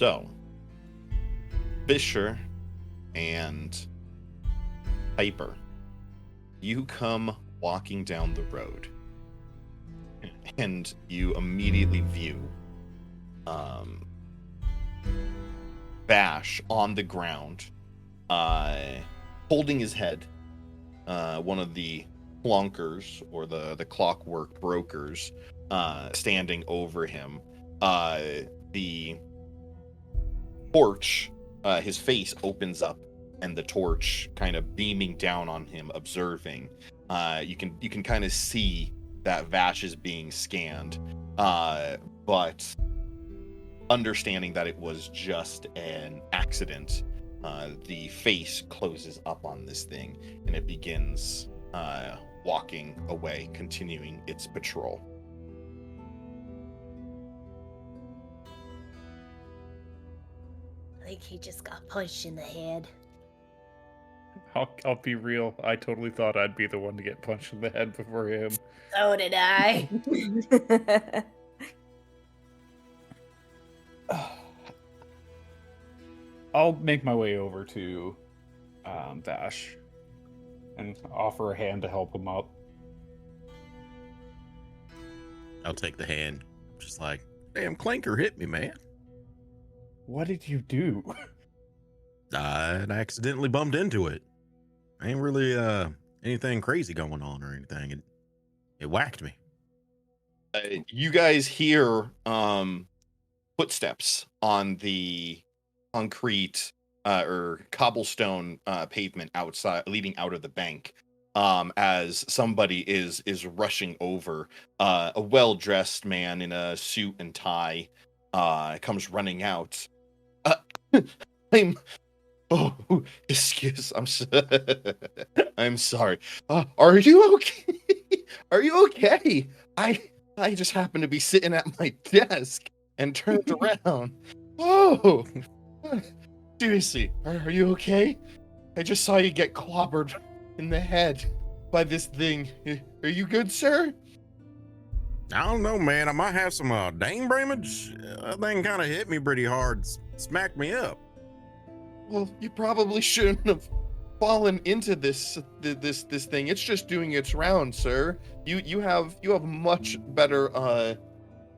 So, Fisher and Piper, you come walking down the road, and you immediately view Bash on the ground, holding his head. One of the plonkers, or the clockwork brokers, standing over him. The torch, his face opens up, and the torch kind of beaming down on him, observing. You can kind of see that Vash is being scanned, but understanding that it was just an accident, the face closes up on this thing, and it begins walking away, continuing its patrol. I think he just got punched in the head. I'll be real. I totally thought I'd be the one to get punched in the head before him. So did I. I'll make my way over to Vash and offer a hand to help him up. I'll take the hand. Just like, damn, Clanker hit me, man. What did you do? I accidentally bumped into it. Ain't really anything crazy going on or anything. It whacked me. You guys hear footsteps on the concrete or cobblestone pavement outside, leading out of the bank, as somebody is rushing over. A well-dressed man in a suit and tie comes running out. I'm sorry. Are you okay? Are you okay? I just happened to be sitting at my desk and turned around. Oh, seriously, are you okay? I just saw you get clobbered in the head by this thing. Are you good, sir? I don't know, man. I might have some dame damage. That thing kind of hit me pretty hard, smacked me up. Well, you probably shouldn't have fallen into this thing. It's just doing its round, sir. You have much better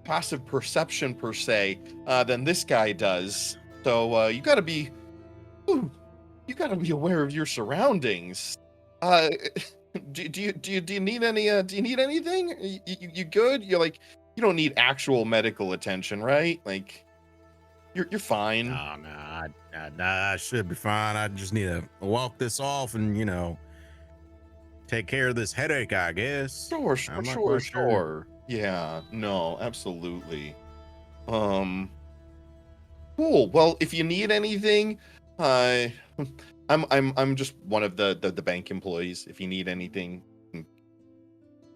passive perception per se than this guy does. So you gotta be aware of your surroundings. Do you need any? Do you need anything? You good? You don't need actual medical attention, right? Like you're fine. Nah, I should be fine. I just need to walk this off and take care of this headache, I guess. Sure. Yeah, no, absolutely. Cool. Well, if you need anything, I'm just one of the bank employees. If you need anything,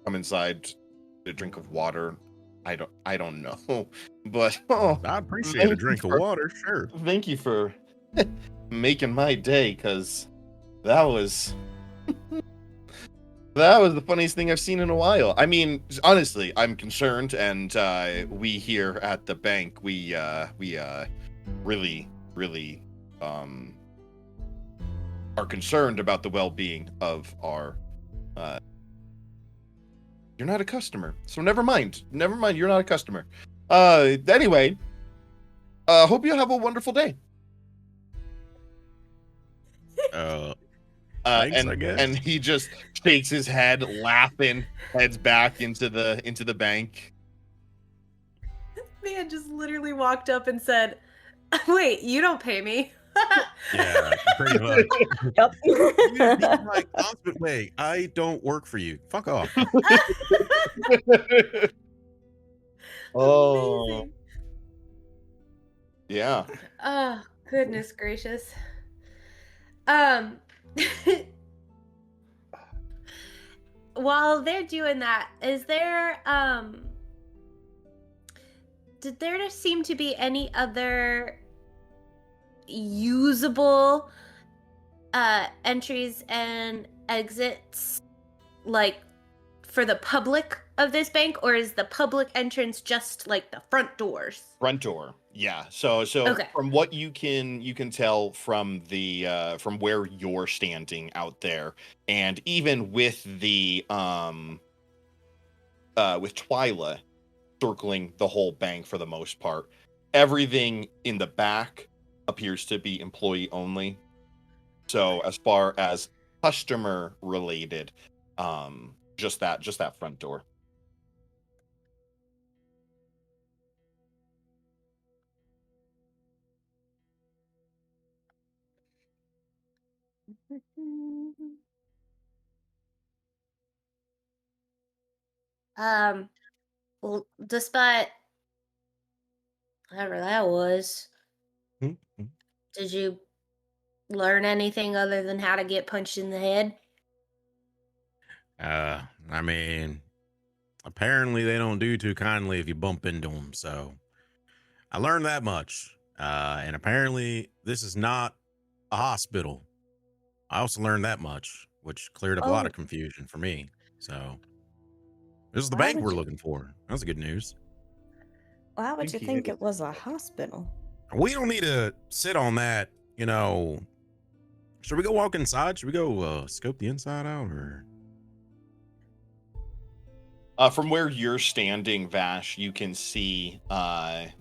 come inside, a drink of water. I don't know, but I appreciate a drink of water, sure. Thank you for making my day, because that was the funniest thing I've seen in a while. I mean, honestly, I'm concerned, and we here at the bank, we really are concerned about the well-being of our. You're not a customer, so never mind. You're not a customer. Anyway, hope you have a wonderful day. Thanks, I guess. And he just shakes his head, laughing, heads back into the bank. Man just literally walked up and said, "Wait, you don't pay me." Yeah, pretty much. Yep. Like, wait, I don't work for you. Fuck off. Oh, Amazing. yeah. Oh, goodness gracious. While they're doing that, is there did there just seem to be any other usable entries and exits, like for the public of this bank, or is the public entrance just like the front doors? Front door. Yeah. So Okay. from what you can tell from the from where you're standing out there, and even with the with Twyla circling the whole bank for the most part, everything in the back appears to be employee only. So as far as customer related, just that front door. Well, despite whatever that was, did you learn anything other than how to get punched in the head? I mean, apparently they don't do too kindly if you bump into them. So I learned that much. And apparently this is not a hospital. I also learned that much, which cleared up a lot of confusion for me. So this is the bank we're looking for. That's good news. Why would you think it was a hospital? We don't need to sit on that, you know. Should we go walk inside? Should we go scope the inside out, or? From where you're standing, Vash, you can see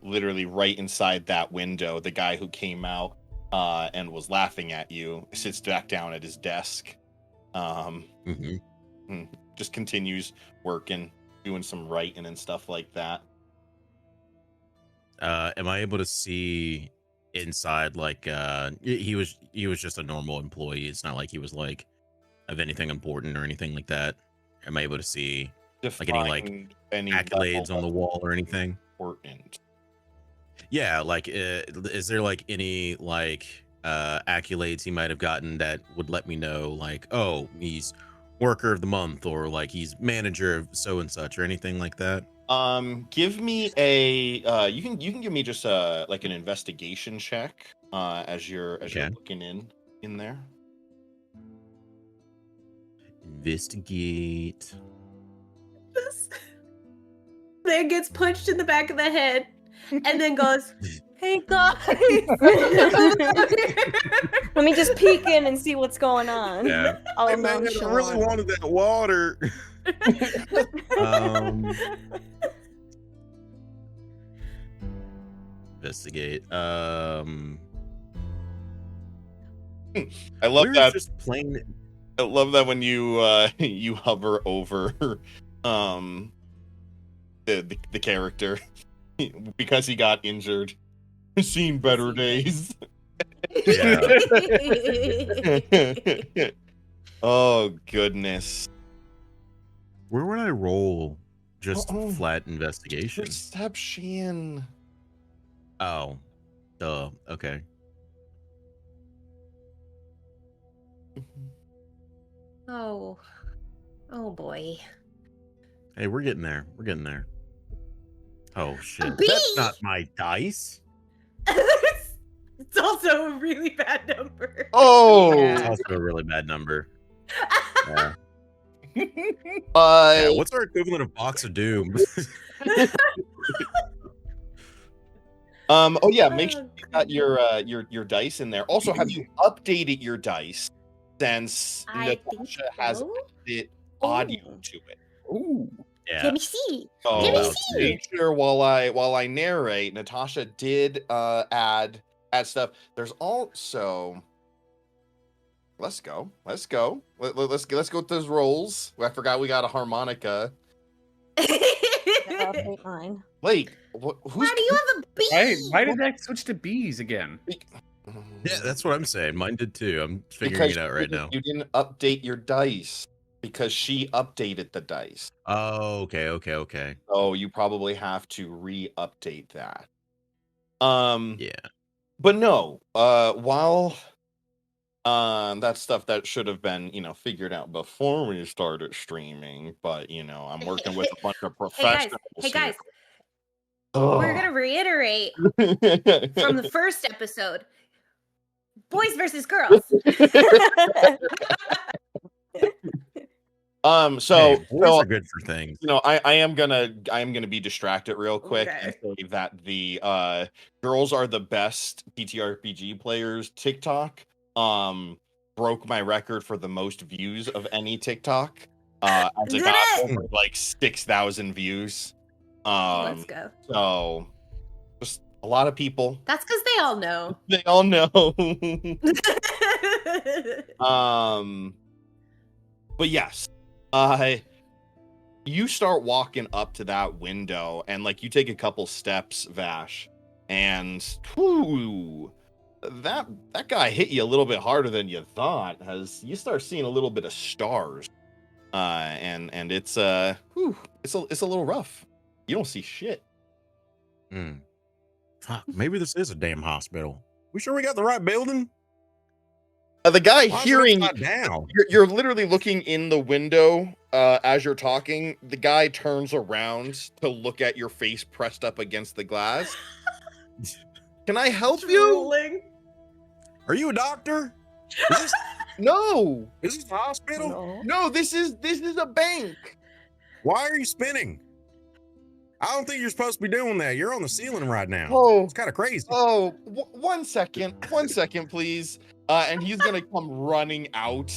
literally right inside that window, the guy who came out and was laughing at you sits back down at his desk. Just continues working, doing some writing and stuff like that. Am I able to see inside? Like, he was just a normal employee. It's not like he was like of anything important or anything like that. Am I able to see like any accolades on the wall or anything important? Yeah, like is there like any like accolades he might have gotten that would let me know like, oh, he's worker of the month, or like he's manager of so and such, or anything like that? Give me a you can give me just like an investigation check as you're looking in there. Investigate. This man gets punched in the back of the head and then goes, "Hey guys, let me just peek in and see what's going on." Yeah. Oh, hey, man, I really wanted that water. Investigate. I love that. Just plain. I love that when you you hover over the character because he got injured. Seen better days. Yeah. Oh goodness. Where would I roll? Just flat investigation. Perception. Oh, duh. Okay. Oh boy. Hey, we're getting there. We're getting there. Oh shit! B? That's not my dice. It's also a really bad number. Oh, It's also a really bad number. Yeah. Yeah, What's our equivalent of Box of Doom? Oh yeah, make sure you got your dice in there. Also, have you updated your dice since Natasha has added audio to it? Ooh. Yeah. Let me see. So Let me see. make sure while I narrate, Natasha did add stuff. There's also let's go with those rolls. I forgot we got a harmonica. Mine. Wait, who's? Why do you have a B? Why did that switch to B's again? Yeah, that's what I'm saying. Mine did too. I'm figuring it out right now. You didn't update your dice because she updated the dice. Oh, okay. Oh, you probably have to re-update that. Yeah. But no, while that's stuff that should have been, figured out before we started streaming, but I'm working with a bunch of professionals. Hey guys. Oh. We're gonna reiterate from the first episode. Boys versus girls. So, Hey, boys are good for things. I am gonna be distracted real quick and say that the girls are the best TTRPG players. TikTok broke my record for the most views of any TikTok. As it Did got it? over like 6,000 views. Let's go. So just a lot of people. That's because they all know. They all know. But yes, you start walking up to that window, and like you take a couple steps, Vash, and whew, that guy hit you a little bit harder than you thought, as you start seeing a little bit of stars, and it's it's a little rough. You don't see shit. Fuck, maybe this is a damn hospital. We sure we got the right building? The guy Why is it hearing upside down? you're literally looking in the window as you're talking. The guy turns around to look at your face pressed up against the glass. Can I help you? Drooling. Are you a doctor? Is this, No, is this a hospital? no. This is a bank. Why are you spinning? I don't think you're supposed to be doing that. You're on the ceiling right now. Oh, It's kind of crazy. oh, 1 second, 1 second, please. And he's gonna come running out.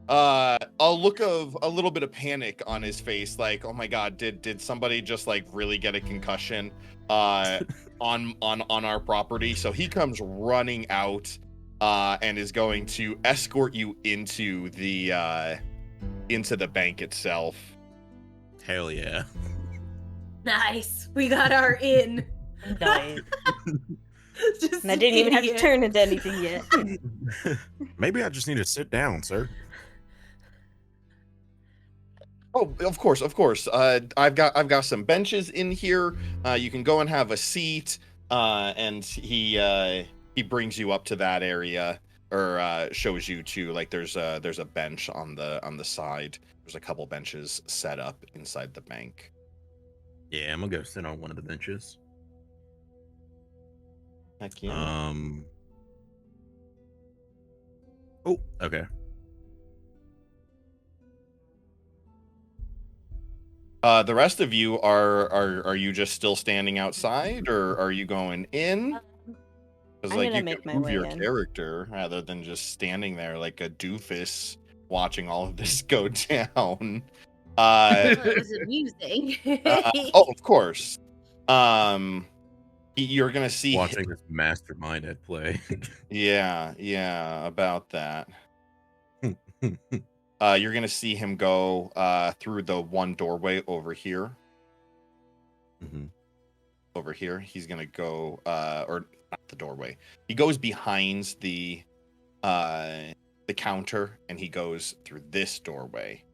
A look of a little bit of panic on his face, like, oh my god, did somebody just like really get a concussion on our property? So he comes running out and is going to escort you into the bank itself. Hell yeah. Nice. We got our in. Nice. Just And I didn't even have to idiot. turn into anything yet. Maybe I just need to sit down, sir. Oh, of course. I've got some benches in here. You can go and have a seat. And he brings you up to that area, or shows you to, like, there's a bench on the side. There's a couple benches set up inside the bank. Yeah, I'm gonna go sit on one of the benches. Heck yeah. Oh, okay. The rest of you are you just still standing outside, or are you going in? Because I'm like gonna you make can my move way your in. character rather than just standing there like a doofus watching all of this go down. It was amusing. Oh, of course. You're gonna see. Watching this mastermind at play. Yeah, about that. You're gonna see him go through the one doorway over here. Mhm. Over here, he's gonna go, or not the doorway. He goes behind the counter, and he goes through this doorway.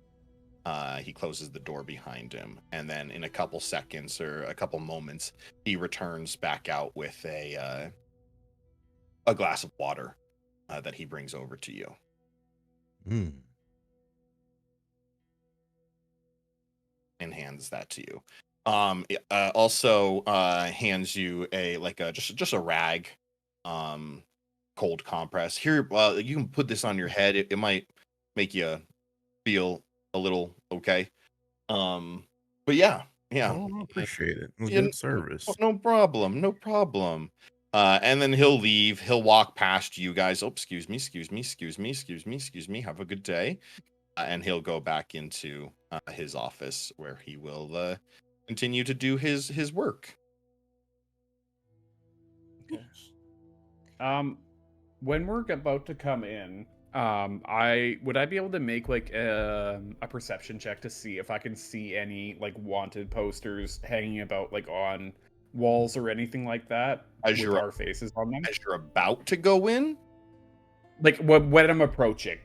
He closes the door behind him, and then in a couple seconds or a couple moments, he returns back out with a glass of water that he brings over to you. Mm. And hands that to you. Also hands you just a rag, cold compress. Here, you can put this on your head. It might make you feel a little okay. But yeah. Oh, I appreciate it. It was Yeah, good service. No problem. And then he'll leave. He'll walk past you guys. Oh, excuse me. Have a good day. And he'll go back into his office, where he will continue to do his work. Okay. When we're about to come in, I be able to make like a perception check to see if I can see any like wanted posters hanging about like on walls or anything like that As with you're our faces on them? as you're about to go in. Like when I'm approaching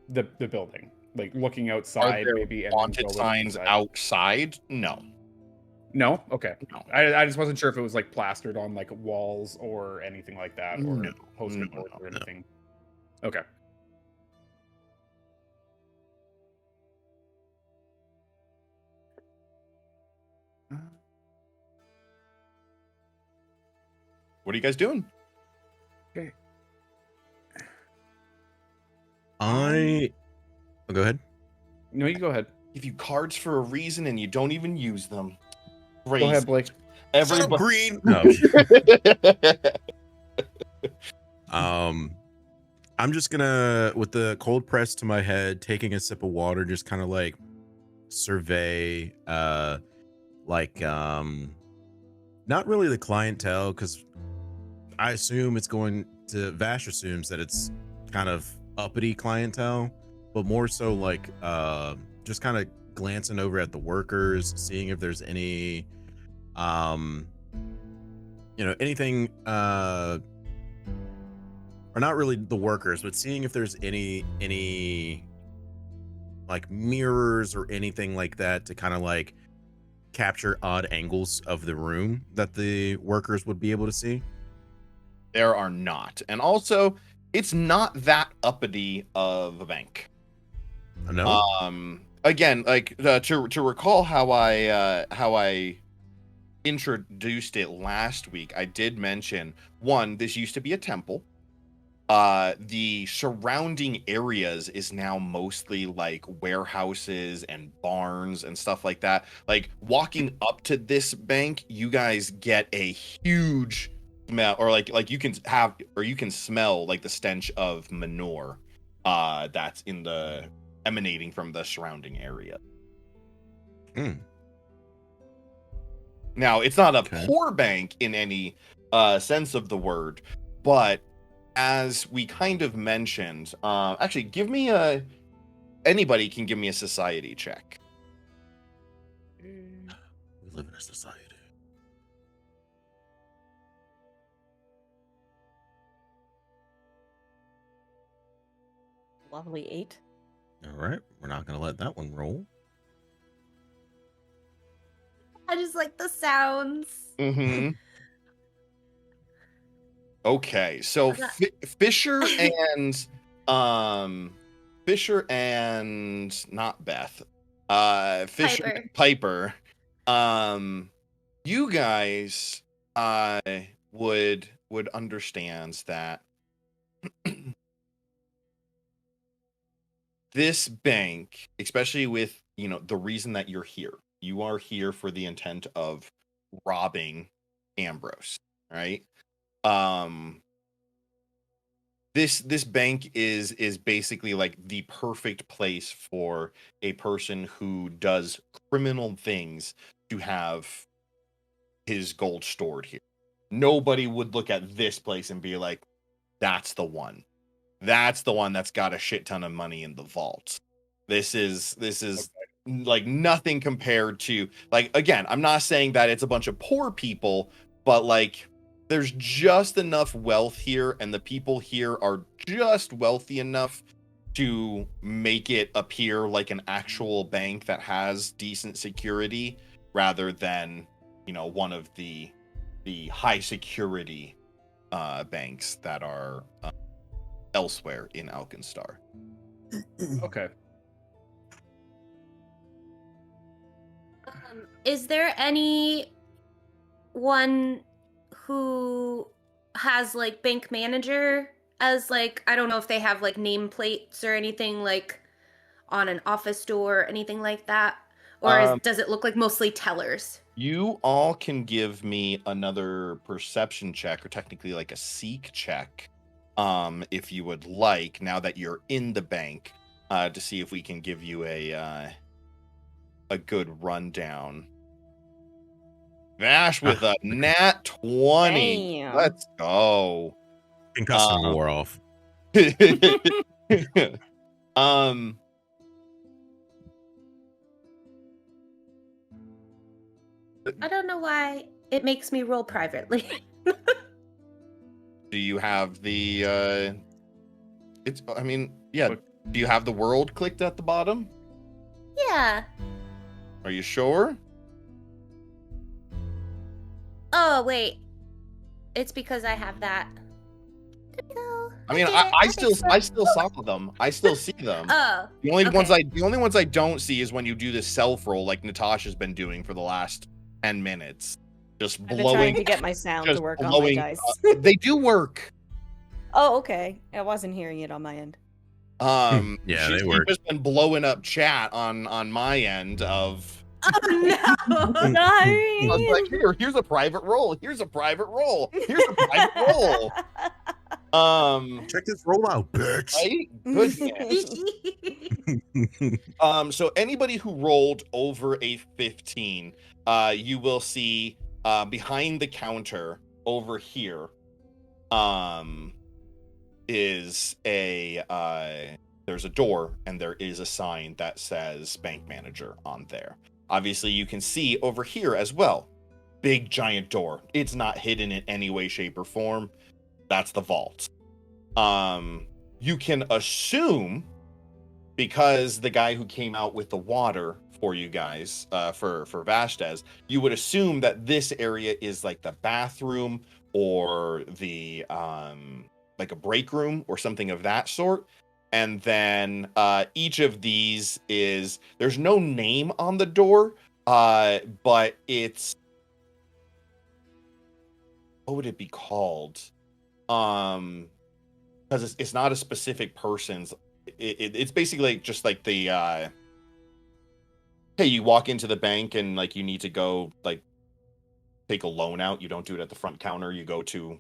the building, like looking Are outside, there maybe and then wanted going signs inside. outside? No. No, okay. No. I just wasn't sure if it was like plastered on like walls or anything like that, or No. poster No, boards or no. anything. Okay. What are you guys doing? Oh, go ahead. No, you go ahead. give you cards for a reason and you don't even use them. Great. Go ahead, Blake. Shut up, Green. No. I'm just gonna, with the cold press to my head, taking a sip of water, just kind of like survey, not really the clientele, because I assume it's going to, Vash assumes that it's kind of uppity clientele, but more so like just kind of glancing over at the workers, seeing if there's any anything or not really the workers, but seeing if there's any like mirrors or anything like that to kind of like capture odd angles of the room that the workers would be able to see. There are not. And also, it's not that uppity of a bank. No. Again, like to recall how I introduced it last week, I did mention, one, this used to be a temple. The surrounding areas is now mostly like warehouses and barns and stuff like that. Like walking up to this bank, you guys get a huge smell, or like you can have, or you can smell like the stench of manure that's emanating from the surrounding area. Now, it's not a poor bank in any sense of the word, but as we kind of mentioned, actually, anybody can give me a society check. We live in a society. Lovely 8. All right, we're not gonna let that one roll. I just like the sounds. Mm-hmm. Okay, so Fisher and not Beth, Fisher Piper, you guys would understand that this bank, especially with the reason that you're here, you are here for the intent of robbing Ambrose, right? This bank is basically like the perfect place for a person who does criminal things to have his gold stored here. Nobody would look at this place and be like, that's the one that's got a shit ton of money in the vault. This is like nothing compared to, like, again, I'm not saying that it's a bunch of poor people, but like there's just enough wealth here, and the people here are just wealthy enough to make it appear like an actual bank that has decent security, rather than one of the high security banks that are elsewhere in Alkenstar. Okay. Is there anyone who has like bank manager as like, I don't know if they have like nameplates or anything like on an office door or anything like that, or does it look like mostly tellers? You all can give me another perception check, or technically like a seek check, if you would like, now that you're in the bank, to see if we can give you a good rundown. Vash with a nat 20. Damn. Let's go. Concussion wore off. I don't know why it makes me roll privately. Do you have the do you have the world clicked at the bottom? Yeah. Are you sure? Oh, wait. It's because I have that. I mean, I still saw them. I still see them. Oh. The only ones I don't see is when you do this self roll like Natasha's been doing for the last 10 minutes. Just I've been trying to get my sound to work on my dice. They do work. Oh, okay. I wasn't hearing it on my end. Yeah, she's they work. just been blowing up chat on my end of. Oh no! I was like, here's a private roll. Here's a private roll. Here's a private roll. Check this roll out, bitch. Right? Goodness. So anybody who rolled over a 15, you will see behind the counter over here is there's a door, and there is a sign that says bank manager on there. Obviously, you can see over here as well. Big giant door. It's not hidden in any way, shape, or form. That's the vault. You can assume, because the guy who came out with the water for you guys, for Vashdez, you would assume that this area is like the bathroom or the like a break room or something of that sort. And then each of these there's no name on the door, but it's, what would it be called? Because it's not a specific person's. It's basically just like the hey, you walk into the bank and like you need to go like take a loan out. You don't do it at the front counter. You go to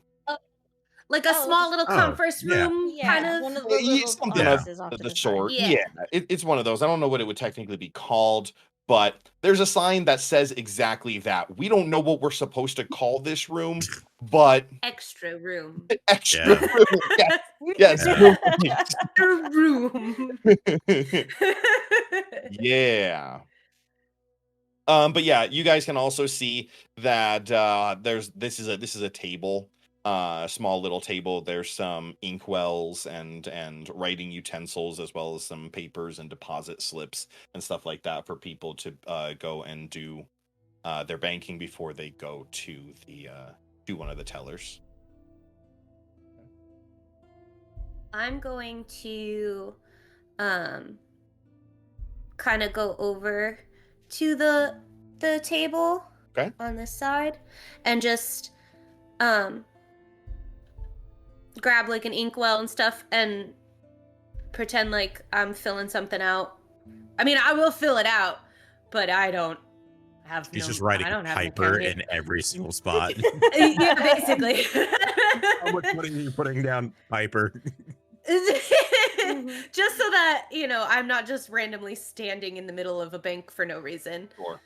like a small little conference room, kind of. One of the little something offices of off to the the sort. side. Yeah, it's one of those. I don't know what it would technically be called, but there's a sign that says exactly that. We don't know what we're supposed to call this room, but Extra room. extra Yeah. room. Yes, Yeah. Extra room. Yeah. But yeah, you guys can also see that this is a table, small little table. There's some inkwells and writing utensils, as well as some papers and deposit slips and stuff like that for people to go and do their banking before they go to one of the tellers. I'm going to kind of go over to the table on this side and just grab like an inkwell and stuff and pretend like I'm filling something out. I mean, I will fill it out, but I don't have He's just writing Piper in every single spot. Yeah, basically. How much money are you putting down, Piper? Just so that, I'm not just randomly standing in the middle of a bank for no reason. Sure.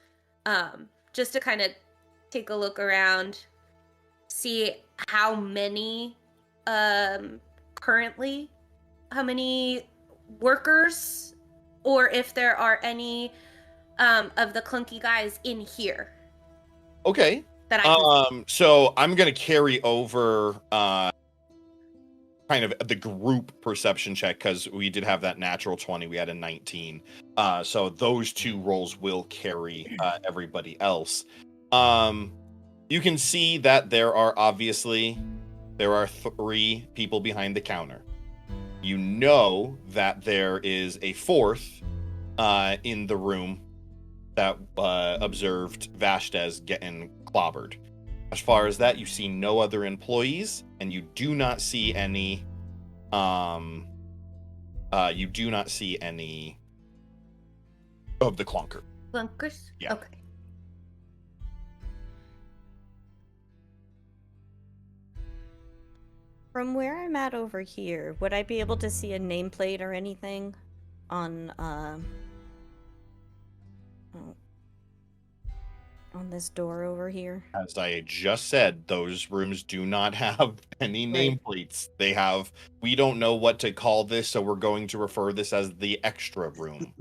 Just to kind of take a look around, see how many currently, how many workers, or if there are any of the clunky guys in here. Okay. That I so I'm gonna carry over kind of the group perception check, because we did have that natural 20. We had a 19. So those two rolls will carry everybody else. You can see that there are 3 people behind the counter. You know that there is a 4th in the room that observed Vashdez getting clobbered. As far as that, you see no other employees, and you do not see any of the clunkers. Clunkers? Yeah. Okay. From where I'm at over here, would I be able to see a nameplate or anything on this door over here? As I just said, those rooms do not have any nameplates. They have, we don't know what to call this, so we're going to refer this as the extra room.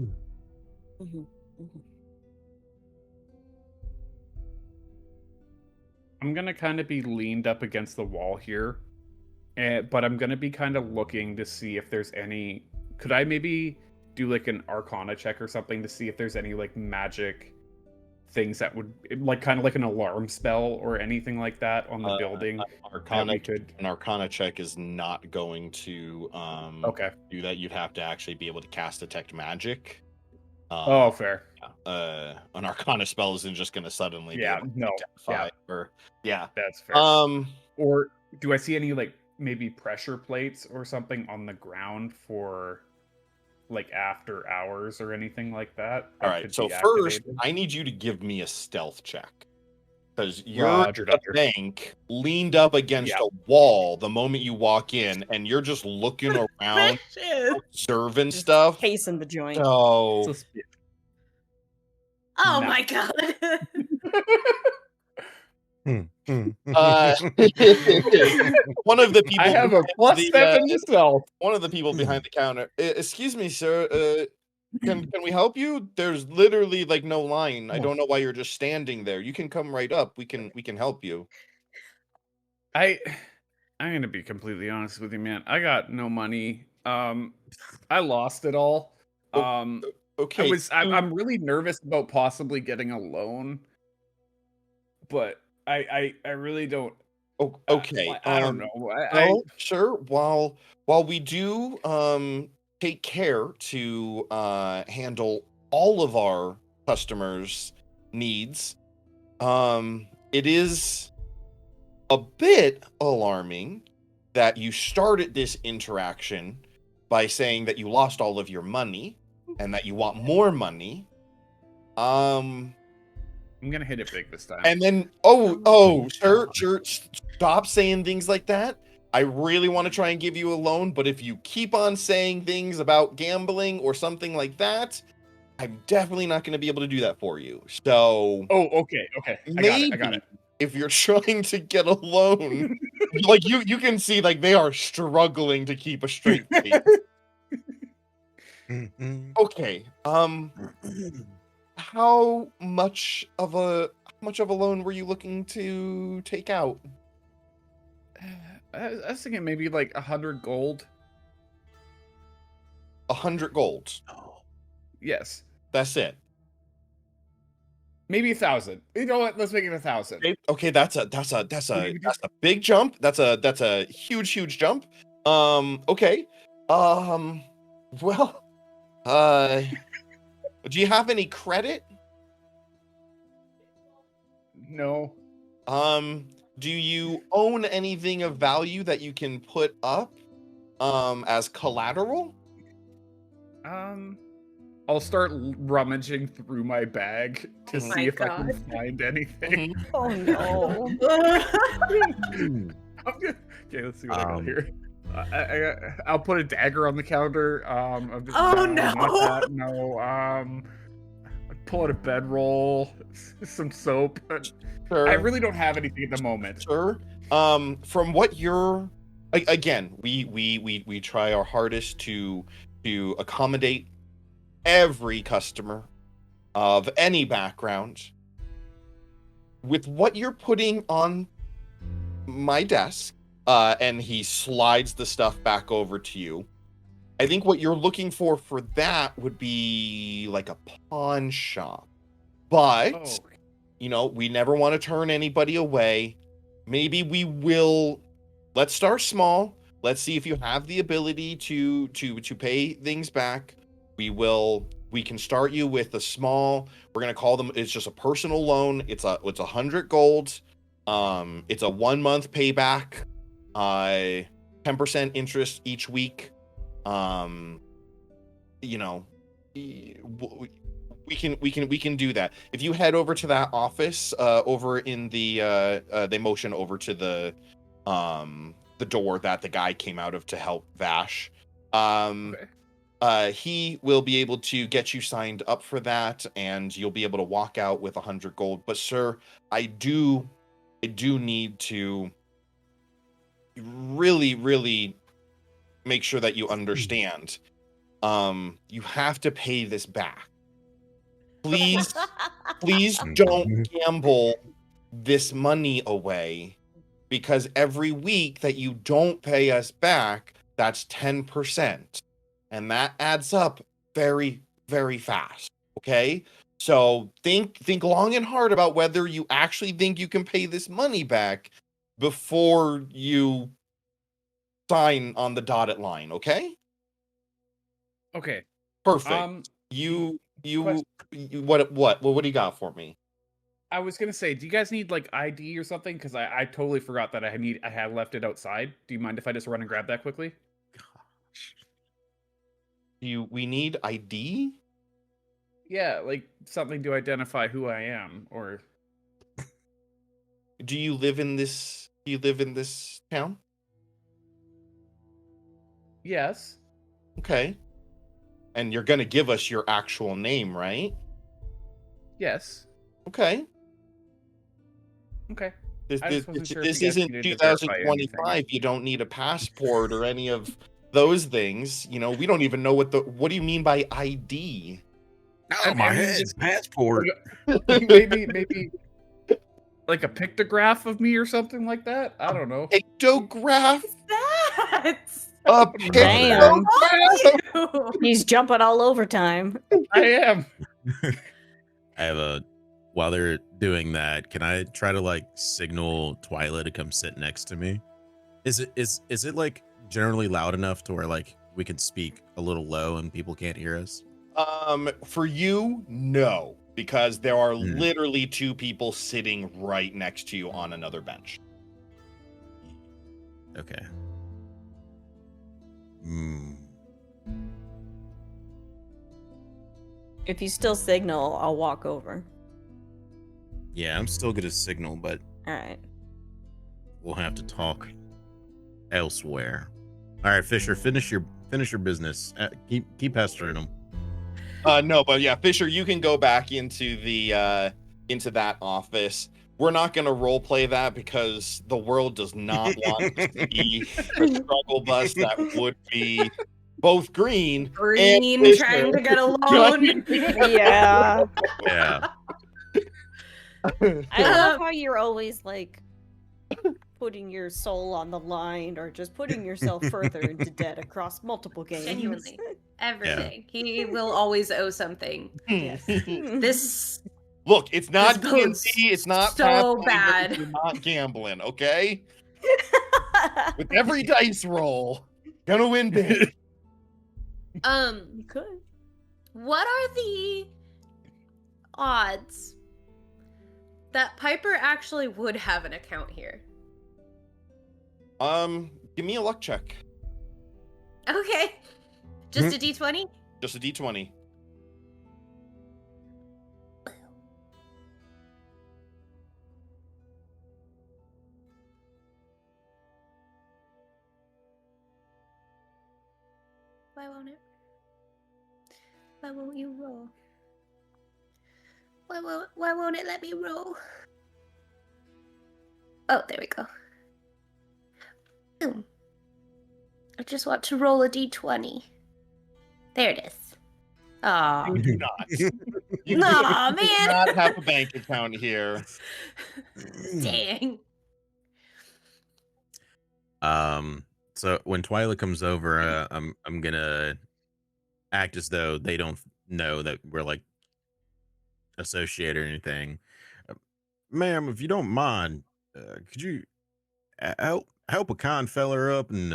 I'm gonna kind of be leaned up against the wall here, but I'm gonna be kind of looking to see if there's any. Could I maybe do like an Arcana check or something to see if there's any like magic things that would like kind of like an alarm spell or anything like that on the building? An Arcana check is not going to do that. You'd have to actually be able to cast Detect Magic. Fair. An Arcana spell isn't just going to suddenly that's fair. Or do I see any like maybe pressure plates or something on the ground for like after hours or anything like that. All that right. could So be first, activated? I need you to give me a stealth check. Because you're Roger, at the Doctor. bank, leaned up against a wall the moment you walk in, and you're just looking around, observing Just stuff. casing the joint. So, Oh Nah. my god. uh, one of the people I have a behind +7 stealth. one of the people behind the counter. Excuse me, sir. Can we help you? There's literally like no line. I don't know why you're just standing there. You can come right up. We can help you. I'm gonna be completely honest with you, man. I got no money. I lost it all. Oh, Okay. I'm really nervous about possibly getting a loan, but I really don't. Okay. I don't know. Well, sure. While we do take care to handle all of our customers' needs, it is a bit alarming that you started this interaction by saying that you lost all of your money and that you want more money. I'm gonna hit it big this time. And then, sir, stop saying things like that. I really want to try and give you a loan, but if you keep on saying things about gambling or something like that, I'm definitely not going to be able to do that for you. So, okay. I got it. If you're trying to get a loan, like you can see, like they are struggling to keep a straight face. Okay. How much of a loan were you looking to take out? I was thinking maybe like 100 gold. 100 gold. Yes. That's it. Maybe 1,000. You know what? Let's make it 1,000. Okay, that's a big jump. That's a huge jump. Okay. Well, do you have any credit? No. Do you own anything of value that you can put up as collateral? I'll start rummaging through my bag to Oh my see if I God. can find anything. Oh no. Okay, let's see what I got here. I'll put a dagger on the counter. Oh, no. Not that. No. Pull out a bedroll, some soap. Sure. I really don't have anything at the moment. Sure. From what you're, again, we try our hardest to accommodate every customer of any background. With what you're putting on my desk, and he slides the stuff back over to you. I think what you're looking for that would be like a pawn shop. But, we never want to turn anybody away. Maybe we will, let's start small. Let's see if you have the ability to pay things back. We can start you with a small, we're going to call them, it's just a personal loan. It's 100 gold. It's a 1 month payback, 10% interest each week. We can do that. If you head over to that office, over in the they motion over to the door that the guy came out of to help Vash. He will be able to get you signed up for that, and you'll be able to walk out with 100 gold. But sir, I do need to really make sure that you understand. You have to pay this back. Please don't gamble this money away, because every week that you don't pay us back, that's 10%. And that adds up very, very fast. Okay? So think long and hard about whether you actually think you can pay this money back before you sign on the dotted line, okay? Okay. Perfect. What do you got for me? I was gonna say, do you guys need like ID or something? Because I totally forgot that I had left it outside. Do you mind if I just run and grab that quickly? We need ID? Yeah, like something to identify who I am, or Do you live in this town? yes. Okay. And you're gonna give us your actual name, right? Yes. Okay. Okay. This I this, just wasn't this, sure if this you guys isn't needed to verify 2025. You don't need a passport or any of those things. You know, we don't even know what do you mean by ID? Oh, my head, just passport. maybe like a pictograph of me or something like that. I don't know. Pictograph? That's A Damn. pictograph? He's jumping all over time. I am. I have a. While they're doing that, can I try to like signal Twyla to come sit next to me? Is it like generally loud enough to where like we can speak a little low and people can't hear us? For you, no, because there are Hmm. literally two people sitting right next to you on another bench. Okay. Hmm. If you still signal, I'll walk over. Yeah, I'm still gonna signal, but All right. we'll have to talk elsewhere. All right, Fisher, finish your business. Keep pestering them. No, but yeah, Fisher, you can go back into into that office. We're not going to role play that because the world does not want to see a struggle bus that would be both green green and trying to get a loan. Yeah. Yeah. I love how you're always like putting your soul on the line or just putting yourself further into debt across multiple games. Genuinely. Everything. He will always owe something. Yes. This Look, it's not This D&D, bodes it's not so Pathfinder, bad. you're not gambling, okay? With every dice roll, gonna win big. You could. What are the odds that Piper actually would have an account here? Give me a luck check. Okay. Just a D20? Just a D20. Why won't it? Why won't you roll? Why won't it let me roll? Oh, there we go. Boom. I just want to roll a D20. There it is. Aw. You do not. You Aw, do man. not have a bank account here. Dang. So when Twyla comes over, I'm gonna act as though they don't know that we're like associated or anything. Ma'am, if you don't mind, could you help a kind feller up and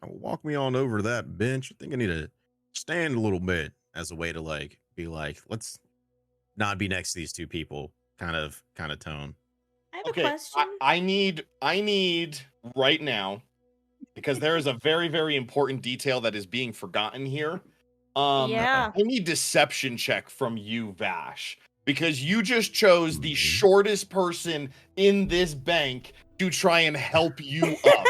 walk me on over to that bench? I think I need to stand a little bit as a way to like be like, let's not be next to these two people kind of tone. I have Okay, a question. I need right now, because there is a very, very important detail that is being forgotten here. Yeah. I need deception check from you, Vash, because you just chose the Mhm. shortest person in this bank to try and help you up.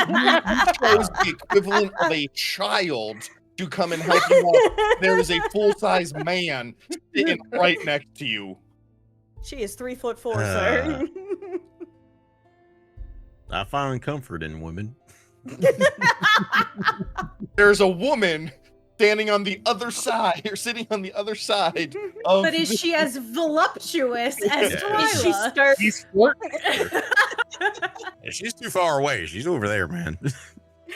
You chose the equivalent of a child to come and help you up. There is a full-size man sitting right next to you. She is 3'4", sir. I find comfort in women. There's a woman standing on the other side, or sitting on the other side of But is she as voluptuous as Yeah. Twyla? She starts. He's short. She's too far away. She's over there, man.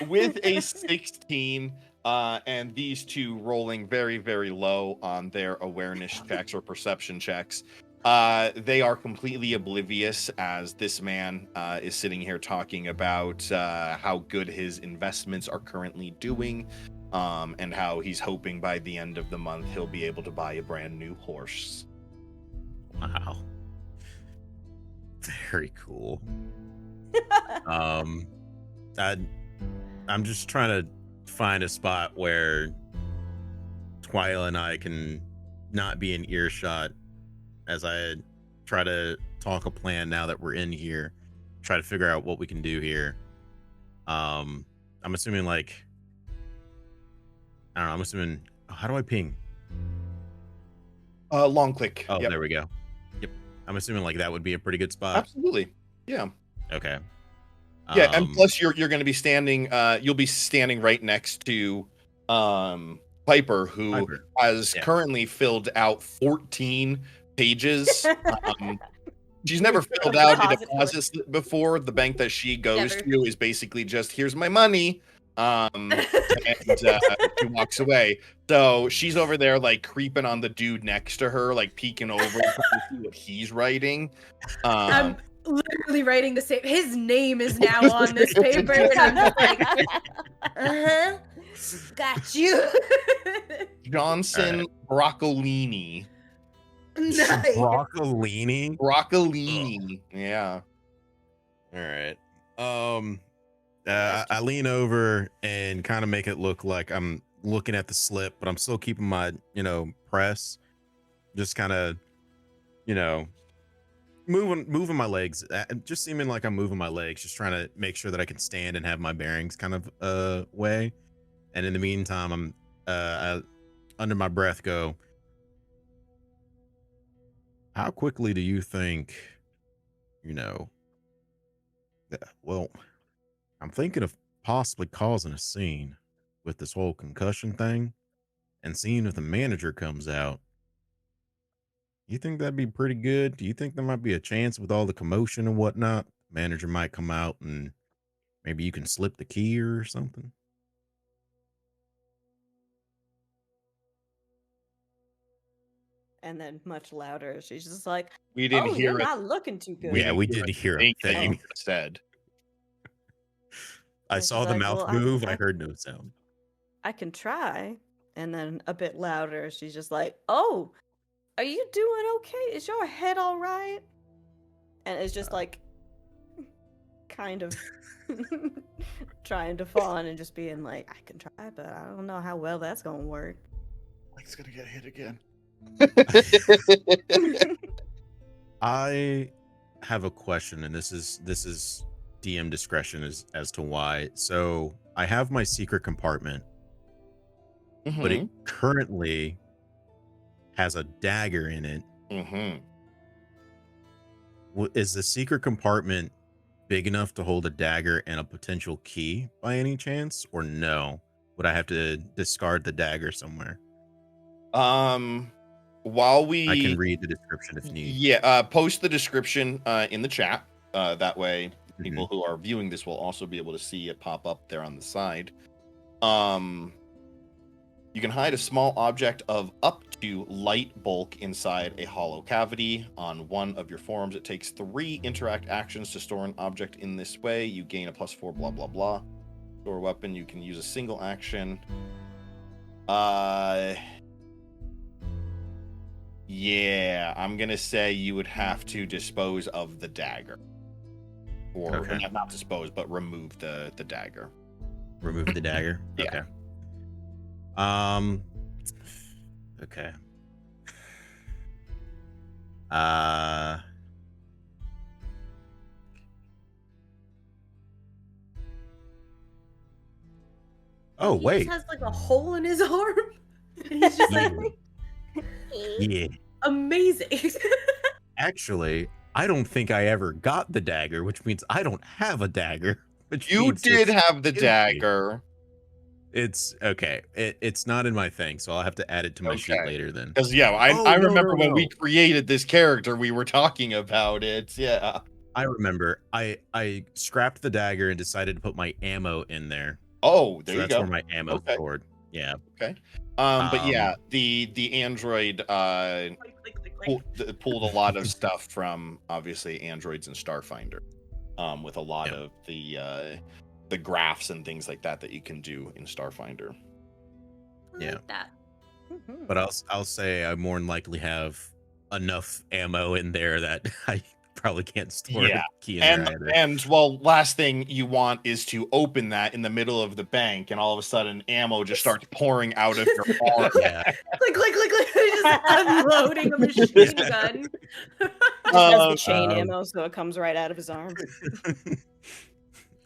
with a 16, and these two rolling very, very low on their awareness checks or perception checks. They are completely oblivious as this man is sitting here talking about how good his investments are currently doing, and how he's hoping by the end of the month he'll be able to buy a brand new horse. Wow. Very cool. I'm just trying to find a spot where Twyla and I can not be in earshot as I try to talk a plan now that we're in here, try to figure out what we can do here. I'm assuming like, I don't know, I'm assuming, how do I ping? Long click. Oh, Yep. there we go. Yep. I'm assuming like that would be a pretty good spot. Absolutely. Yeah. Okay. Yeah, and plus you're going to be standing. You'll be standing right next to Piper, who has currently filled out 14 pages. She's never filled out a deposit slip before. The bank that she goes to is basically just, here's my money. And she walks away. So she's over there like creeping on the dude next to her, like peeking over to see what he's writing. I'm literally writing the same. His name is now on this paper, and I'm just like, got you. Johnson Broccolini. Nice. Broccolini. Yeah. All right. I lean over and kind of make it look like I'm looking at the slip, but I'm still keeping my, press. Just kind of, moving my legs. Just seeming like I'm moving my legs, just trying to make sure that I can stand and have my bearings kind of way. And in the meantime, I'm I, under my breath go, how quickly do you think, well, I'm thinking of possibly causing a scene with this whole concussion thing and seeing if the manager comes out. You think that'd be pretty good? Do you think there might be a chance with all the commotion and whatnot? Manager might come out and maybe you can slip the key or something? And then much louder, she's just like, we didn't hear you're it. not looking too good. Yeah, we didn't hear a thing. Said. I saw the mouth move. I heard no sound. I can try. And then a bit louder, she's just like, oh, are you doing okay? Is your head all right? And it's just like, kind of trying to fawn and just being like, I can try, but I don't know how well that's going to work. Mike's going to get hit again. I have a question, and this is DM discretion as to why. So I have my secret compartment, but it currently has a dagger in it. Is the secret compartment big enough to hold a dagger and a potential key by any chance, or no? Would I have to discard the dagger somewhere? While we, I can read the description if need. Yeah, post the description in the chat. That way, people who are viewing this will also be able to see it pop up there on the side. You can hide a small object of up to light bulk inside a hollow cavity. On one of your forms, it takes 3 interact actions to store an object in this way. You gain a +4 blah blah blah. Store weapon, you can use a single action. Yeah, I'm gonna say you would have to dispose of the dagger. Or not dispose, but remove the dagger. Remove the dagger? Yeah. Okay. Okay. Oh, wait. He just has like a hole in his arm. He's just like, yeah. Amazing. Actually, I don't think I ever got the dagger, which means I don't have a dagger. Which You means did it's have the dagger. It's okay. It's not in my thing, so I'll have to add it to my sheet later then. Because I remember when we created this character, we were talking about it. Yeah, I remember. I scrapped the dagger and decided to put my ammo in there. Oh, there so you that's go. Where my ammo stored. Yeah. Okay. But yeah, the android pulled a lot of stuff from obviously androids and Starfinder, with a lot of the graphs and things like that you can do in Starfinder. I like that. But I'll say I more than likely have enough ammo in there that I probably can't store Yeah, a key in there either. and well, last thing you want is to open that in the middle of the bank, and all of a sudden, ammo just starts pouring out of your arm. Yeah. Click, click, click, click. Just unloading a machine gun. He just has the Um, chain ammo, so it comes right out of his arm.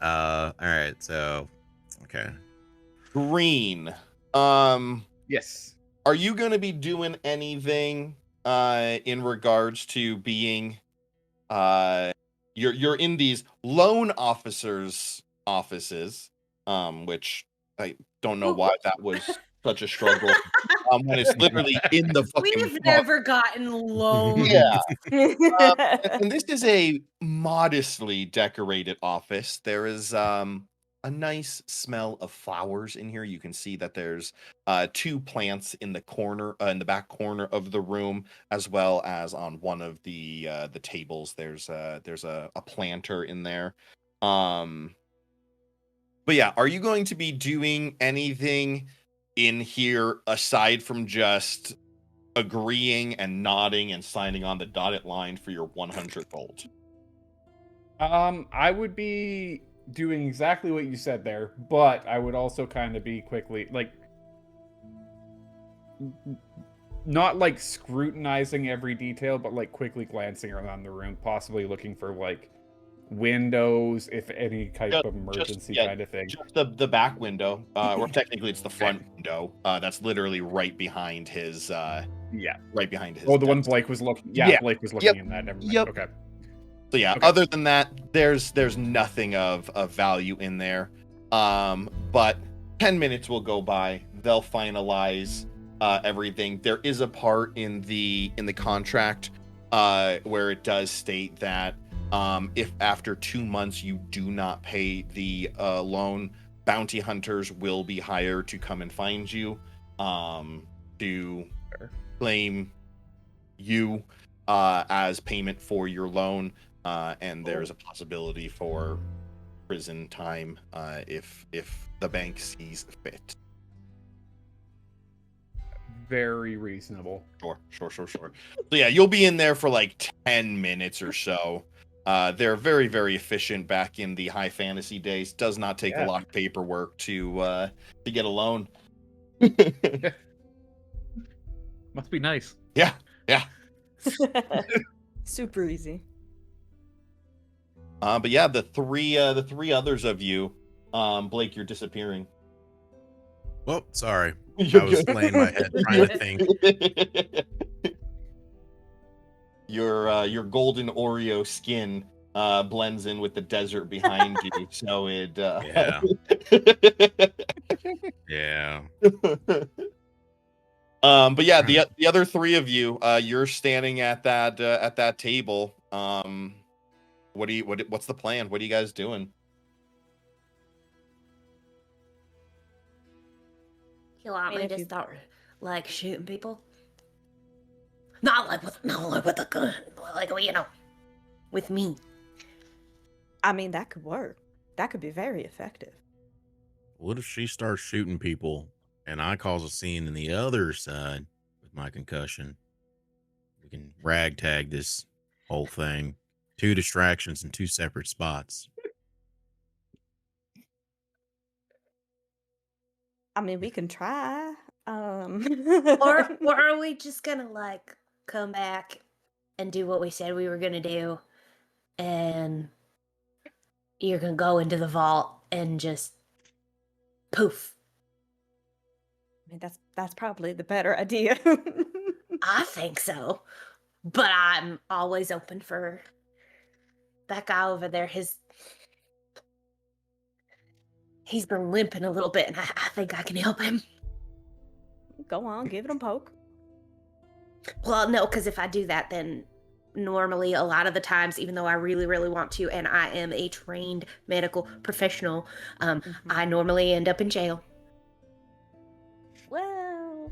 All right. So, okay. Green. Yes. Are you going to be doing anything in regards to being you're in these loan officers' offices, which I don't know why that was such a struggle. When it's literally in the fucking We've book. never gotten loans. Yeah. And this is a modestly decorated office. There is a nice smell of flowers in here. You can see that there's two plants in the corner, in the back corner of the room, as well as on one of the tables. There's a planter in there. But yeah, are you going to be doing anything in here aside from just agreeing and nodding and signing on the dotted line for your 100 gold? I would be doing exactly what you said there, but I would also kind of be quickly like not like scrutinizing every detail, but like quickly glancing around the room, possibly looking for like windows, if any type of emergency kind of thing. Just the back window, or technically it's the front window. That's literally right behind his. Yeah. Right behind his. Oh, the one desk. Blake was looking. Yeah, Blake was looking in that. Never mind. Yep. Okay. So yeah, Okay. Other than that, there's nothing of value in there. But 10 minutes will go by. They'll finalize everything. There is a part in the contract where it does state that if after 2 months you do not pay the loan, bounty hunters will be hired to come and find you to claim you as payment for your loan. And there's a possibility for prison time if the bank sees fit. Very reasonable. Sure. So yeah, you'll be in there for like 10 minutes or so. They're very, very efficient back in the high fantasy days. Does not take a lot of paperwork to get a loan. Must be nice. Yeah. Super easy. But yeah, the three others of you, Blake, you're disappearing. Well, sorry. I was laying my head trying to think. Your golden Oreo skin blends in with the desert behind you, so it Yeah. But yeah, the other three of you, you're standing at that table. What's the plan? What are you guys doing? You want me if to you- start like shooting people? Not like with a gun, like with me. I mean, that could work. That could be very effective. What if she starts shooting people and I cause a scene in the other side with my concussion? We can ragtag this whole thing. 2 distractions in 2 separate spots. I mean, we can try. Or are we just gonna like come back and do what we said we were gonna do, and you're gonna go into the vault and just poof? I mean, that's probably the better idea. I think so, but I'm always open for that guy over there. He's been limping a little bit, and I think I can help him. Go on, give it a poke. Well, no, because if I do that, then normally a lot of the times, even though I really, really want to, and I am a trained medical professional, I normally end up in jail. Well,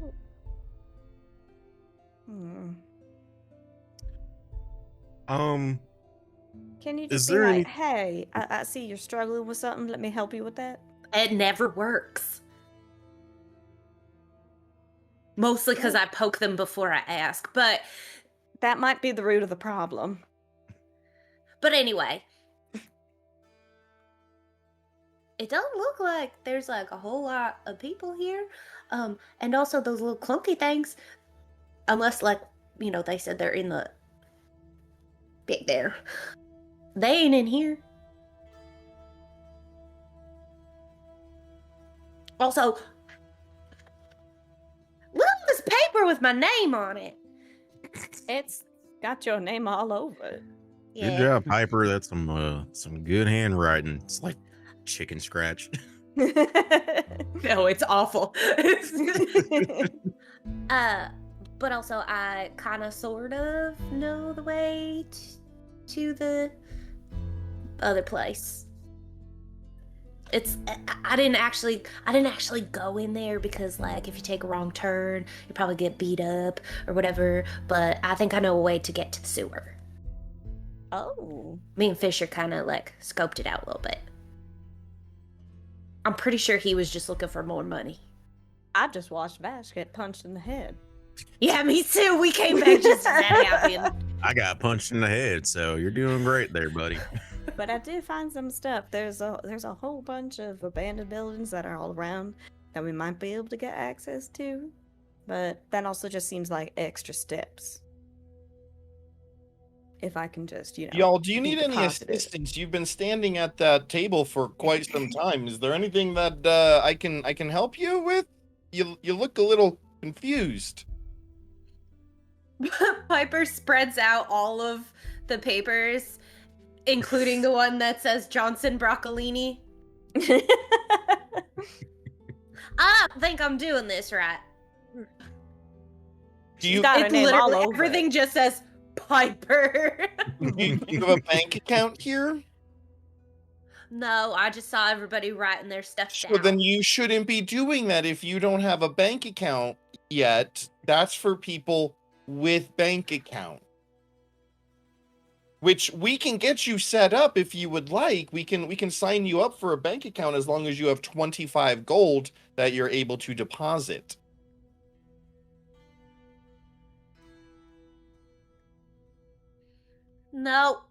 can you just Is be there like, any- hey, I see you're struggling with something. Let me help you with that. It never works. Mostly because I poke them before I ask, but That might be the root of the problem. But anyway, it doesn't look like there's like a whole lot of people here. And also those little clunky things, unless like, you know, they said they're in the big there. They ain't in here. Also, look at this paper with my name on it. It's got your name all over it. Good job, Piper. That's some good handwriting. It's like chicken scratch. No, it's awful. But also I kind of sort of know the way to the other place. I didn't actually go in there because like if you take a wrong turn, you probably get beat up or whatever, but I think I know a way to get to the sewer. Oh. Me and Fisher kind of like scoped it out a little bit. I'm pretty sure he was just looking for more money. I just watched Vash get punched in the head. Yeah, me too. We came back just as that happened. I got punched in the head, so you're doing great there, buddy. But I did find some stuff. There's a whole bunch of abandoned buildings that are all around that we might be able to get access to. But that also just seems like extra steps. If I can just, Y'all, do you be need any deposited. assistance? You've been standing at that table for quite some time. Is there anything that I can help you with? You look a little confused. Piper spreads out all of the papers, including the one that says Johnson Broccolini. I don't think I'm doing this right. Do you, got her It's name all literally over everything it. just says Piper. do you have a bank account here? No, I just saw everybody writing their stuff So down. then you shouldn't be doing that if you don't have a bank account yet. That's for people with bank account. Which we can get you set up if you would like. We can sign you up for a bank account as long as you have 25 gold that you're able to deposit. No.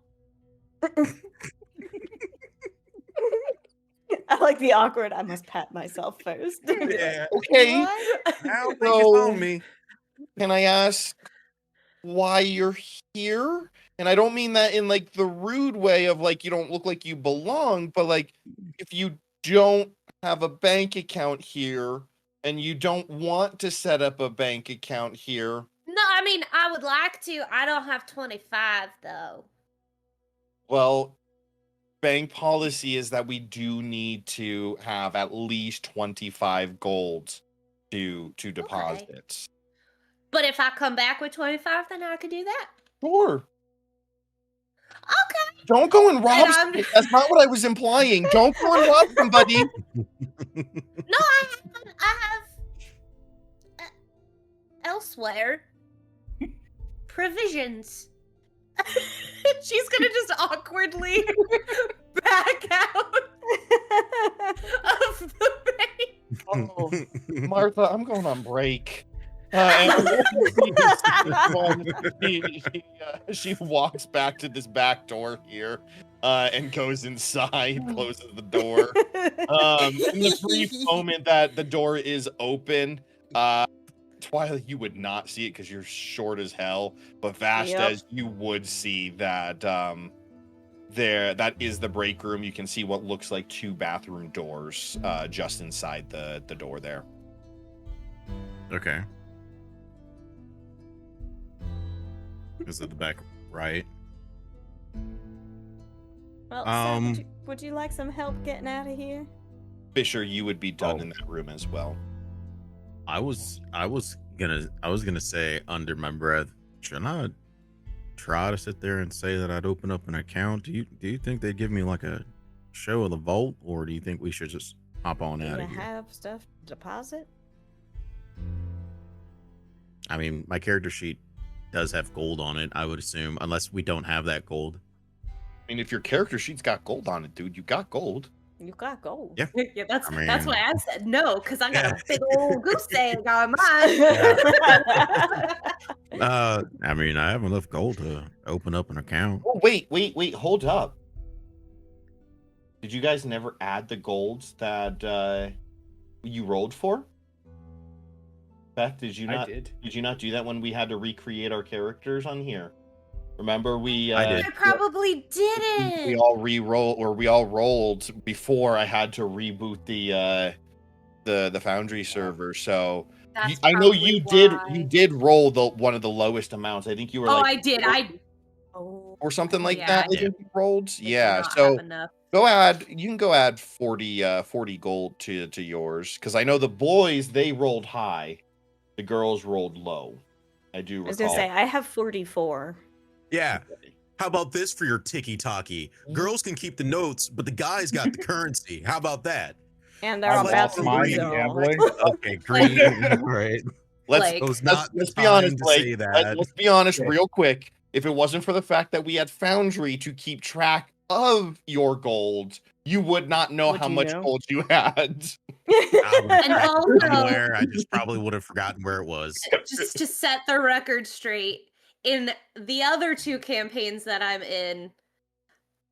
I like the awkward. I must pat myself first. Yeah. Okay. What? I don't think it's on me. Can I ask why you're here? And I don't mean that in like the rude way of like you don't look like you belong, but like if you don't have a bank account here and you don't want to set up a bank account here, No, I mean, I would like to. I don't have 25, though. well, bank policy is that we do need to have at least 25 gold to deposit. But if I come back with 25, then I could do that. Sure. Okay. Don't go and rob And I'm- somebody. That's not what I was implying. Don't go and rob somebody. No, I have elsewhere provisions. She's gonna just awkwardly back out of the bank. Oh, Martha, I'm going on break. And she walks back to this back door here and goes inside, closes the door. In the brief moment that the door is open, Twilight, you would not see it because you're short as hell, but Vashdez, you would see that that is the break room. You can see what looks like 2 bathroom doors just inside the door there. Okay. Is it the back right? Well, sir, would you like some help getting out of here? Fisher, you would be done in that room as well. I was gonna say under my breath, shouldn't I try to sit there and say that I'd open up an account? Do you think they'd give me like a show of the vault, or do you think we should just hop on out Do of you here? have stuff to deposit? I mean, my character sheet does have gold on it, I would assume, unless we don't have that gold. I mean, if your character sheet's got gold on it, dude, you got gold. You got gold. Yeah. Yeah, that's I that's mean- why I said no, because I got Yeah. a big old goose egg on mine. I mean, I have enough gold to open up an account. Oh, wait, hold up. Did you guys never add the golds that you rolled for? Beth, did you I not? did. Did you not do that when we had to recreate our characters on here? Remember we I did. I probably didn't. we all re-roll or we all rolled before I had to reboot the Foundry server. So That's I know probably you why. did roll the one of the lowest amounts. I think you were Oh, like I did. Oh, or something like Yeah, that. I I think you rolled. did Yeah. not So have enough. you can go add 40 gold to yours because I know the boys they rolled high, the girls rolled low. I do I was gonna recall. say I have 44. Yeah. How about this for your ticky-tacky? Girls can keep the notes, but the guys got the currency. How about that? And they're I on lost bad mine sleep, in so gambling. Okay, green. Right. Let's Like, It was not let's the be honest, time to like say that. let's be honest Okay. real quick. If it wasn't for the fact that we had Foundry to keep track of your gold, you would not know Would how you much know? gold you had. I would And have also- somewhere. I just probably would have forgotten where it was. just to set the record straight, in the other 2 campaigns that I'm in,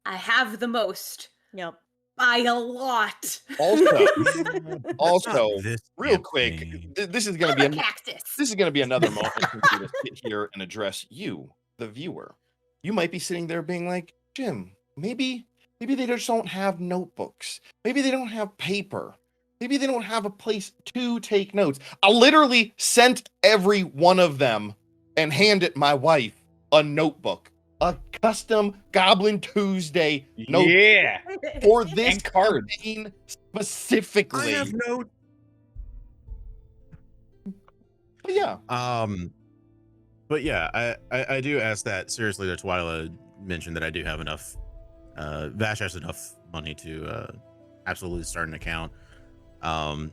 I have the most Yep. by a lot. Also, This real quick, campaign. this is gonna I'm be a cactus. this is gonna be another moment for me to sit here and address you, the viewer. You might be sitting there being like, Jim, maybe they just don't have notebooks. Maybe they don't have paper. Maybe they don't have a place to take notes. I literally sent every one of them and handed my wife a notebook, a custom Goblin Tuesday notebook Yeah. for this And cards. campaign I specifically. have no. But yeah, But yeah, I do ask that seriously. That's why I mentioned that I do have enough. Vash has enough money to absolutely start an account.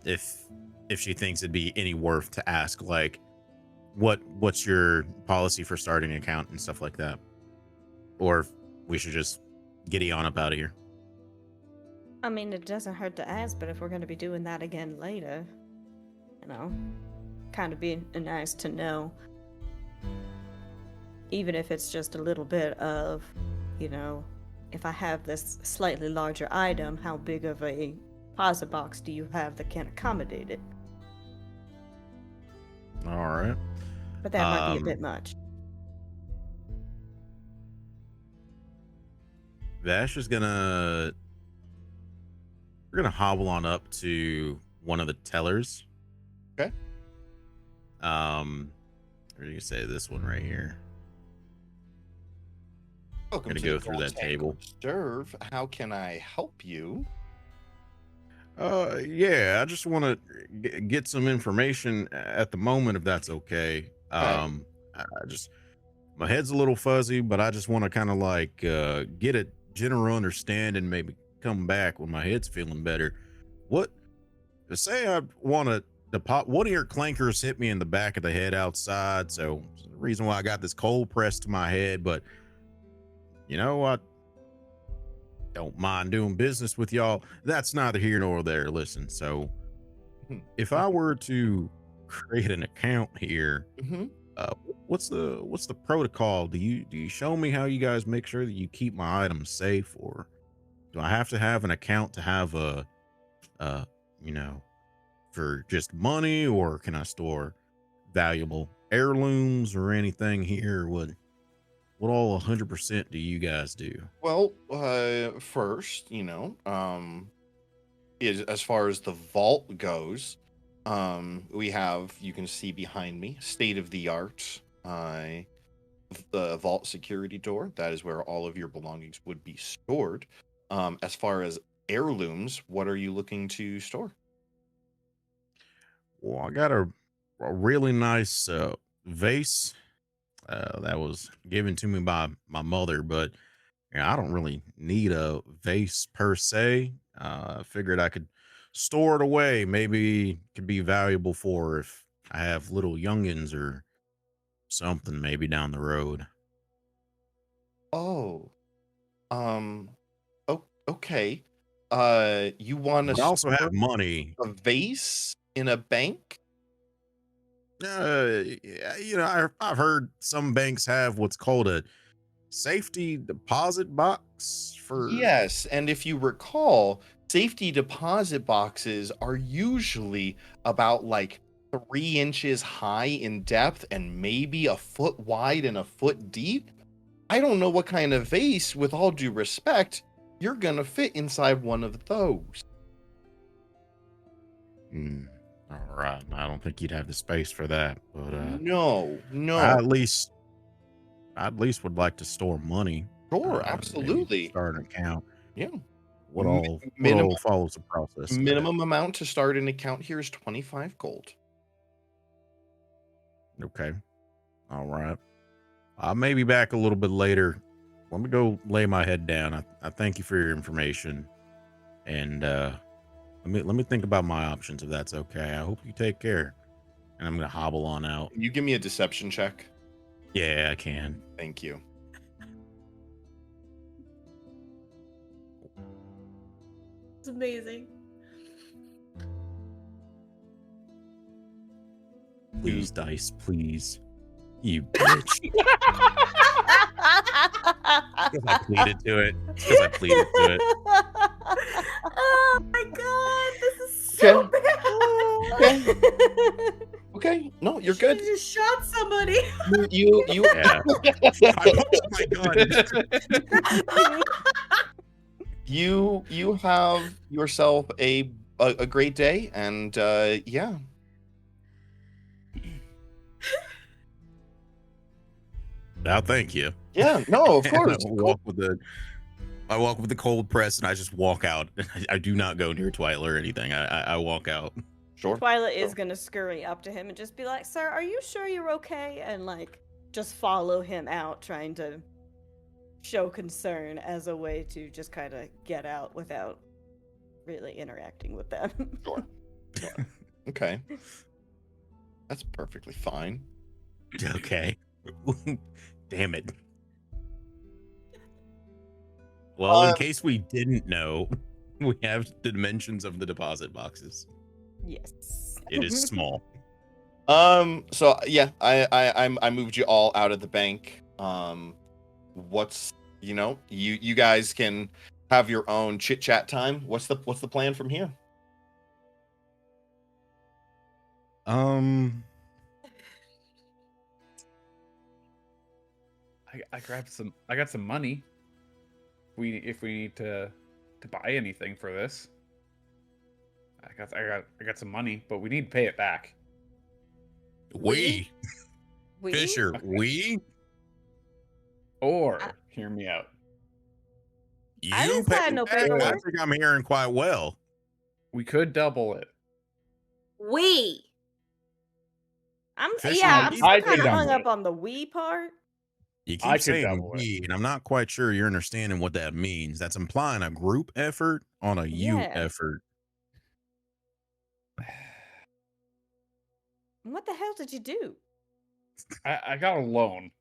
If she thinks it'd be any worth to ask, like, what's your policy for starting an account and stuff like that, or if we should just giddy on up out of here. I mean, it doesn't hurt to ask, but if we're going to be doing that again later, kind of be nice to know. Even if it's just a little bit of, if I have this slightly larger item, how big of a deposit box do you have that can accommodate it? All right. But that might be a bit much. Vash is we're gonna hobble on up to one of the tellers. Okay. Where do you say this one right here? welcome Gonna to go the through that Golden table. Serve. How can I help you? Yeah, I just want to get some information at the moment, if that's okay. I just my head's a little fuzzy, but I just want to kind of like get a general understanding, maybe come back when my head's feeling better. What? Say I want to deposit. One of your clankers hit me in the back of the head outside, so it's the reason why I got this cold pressed to my head. But I don't mind doing business with y'all. That's neither here nor there. Listen, so if I were to create an account here, what's the protocol? Do you show me how you guys make sure that you keep my items safe, or do I have to have an account to have for just money, or can I store valuable heirlooms or anything here? What all 100% do you guys do? Well, first, as far as the vault goes, we have, you can see behind me, state-of-the-art the vault security door. That is where all of your belongings would be stored. As far as heirlooms, what are you looking to store? Well, I got a really nice vase that was given to me by my mother, but I don't really need a vase per se. I figured I could store it away. Maybe it could be valuable for if I have little youngins or something maybe down the road. Oh, okay. You want I to also store have money. a vase in a bank? I've heard some banks have what's called a safety deposit box for. Yes, and if you recall, safety deposit boxes are usually about like 3 inches high in depth and maybe a foot wide and a foot deep. I don't know what kind of vase, with all due respect, you're gonna fit inside one of those. All right, I don't think you'd have the space for that, but No. I at least would like to store money. Sure, Maybe absolutely. start an account. Yeah. What Mi- all minimum follows the process? of that? minimum amount to start an account here is 25 gold. Okay. All right. I may be back a little bit later. Let me go lay my head down. I thank you for your information, and let me think about my options if that's okay. I hope you take care. And I'm gonna hobble on out. Can you give me a deception check? Yeah, I can. Thank you. It's amazing. Please, dice, please. You bitch. Because I pleaded to it. It's because I pleaded to it. Oh my god, this is so bad. Okay, no, you're You good. just shot somebody. You Yeah. Oh my god. you have yourself a great day, and yeah. Now, thank you. Yeah, no, of And course. I walk with the cold press, and I just walk out. I do not go near Twyla or anything. I walk out. Sure. Twyla is gonna scurry up to him and just be like, "Sir, are you sure you're okay?" And like, just follow him out, trying to show concern as a way to just kind of get out without really interacting with them. Sure. Okay. That's perfectly fine. Okay. Damn it. Well, in case we didn't know, we have the dimensions of the deposit boxes. Yes. It is small. So yeah, I moved you all out of the bank. What's you guys can have your own chit chat time. What's the plan from here? I got some money. If we need to buy anything for this. I got some money, but we need to pay it back. We? Fisher, we? Or hear me out. I didn't pay sign no back. I paperwork. think I'm hearing quite well. We could double it. I'm Fisher, I'm you- still I kind could of hung double up on the we part. You I keep could saying double it. we, and I'm not quite sure you're understanding what that means. That's implying a group effort on a you Yeah. effort. What the hell did you do? I got a loan.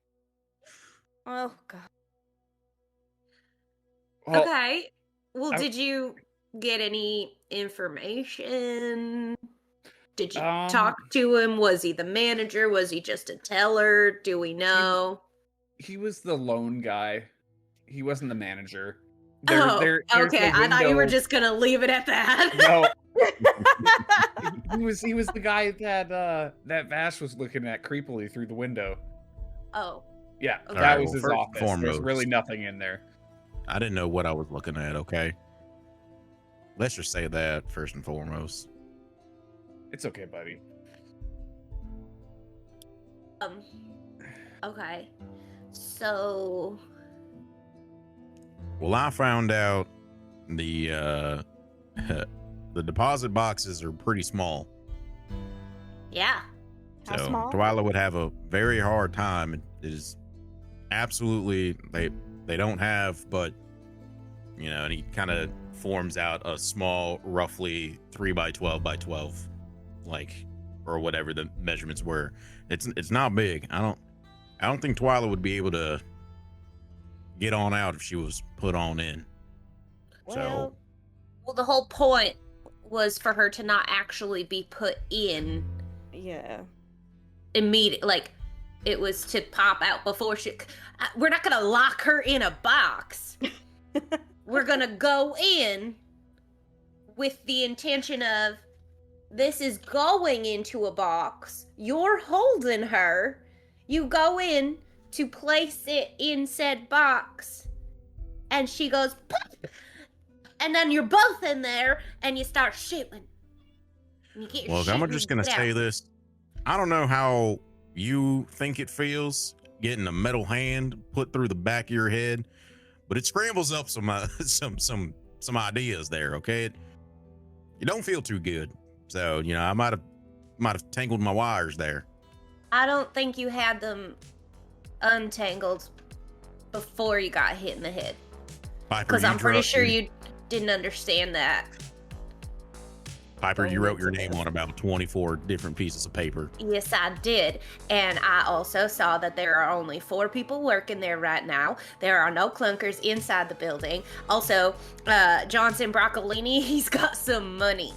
Oh god. Well, Okay. Well, I- did you get any information? Did you Um, talk to him? Was he the manager? Was he just a teller? Do we know? he was the loan guy. He wasn't the manager. Oh, there's okay. the I thought you were window- just gonna leave it at that. No, he was the guy that Vash was looking at creepily through the window. Oh, Yeah, Okay. that Alright, was well, his first and office. There's foremost- really nothing in there. I didn't know what I was looking at, okay? Let's just say that first and foremost. It's okay, buddy. okay. So, Well, I found out the the deposit boxes are pretty small. yeah. How So small? Twyla would have a very hard time. It is absolutely they don't have, but and he kind of forms out a small, roughly 3x12x12, like, or whatever the measurements were. It's not big. I don't think Twyla would be able to get on out if she was put on in. Well, Well, the whole point was for her to not actually be put in. yeah. immediate, like it was to pop out before she. We're not gonna lock her in a box. We're gonna go in with the intention of this is going into a box. You're holding her. You go in to place it in said box, and she goes pop, and then you're both in there, and you start shooting. You get Well, I'm just gonna say this. I don't know how you think it feels getting a metal hand put through the back of your head, but it scrambles up some some ideas there. Okay, you don't feel too good. So I might have tangled my wires there. I don't think you had them untangled before you got hit in the head. Because I'm pretty sure you didn't understand that. Piper, you wrote your name on about 24 different pieces of paper. Yes, I did. And I also saw that there are only 4 people working there right now. There are no clunkers inside the building. Also, Johnson Broccolini, he's got some money.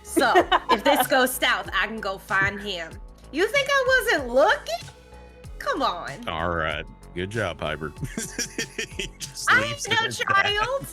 So, if this goes south, I can go find him. You think I wasn't looking? Come on. All right. Good job, Piper. I am no child.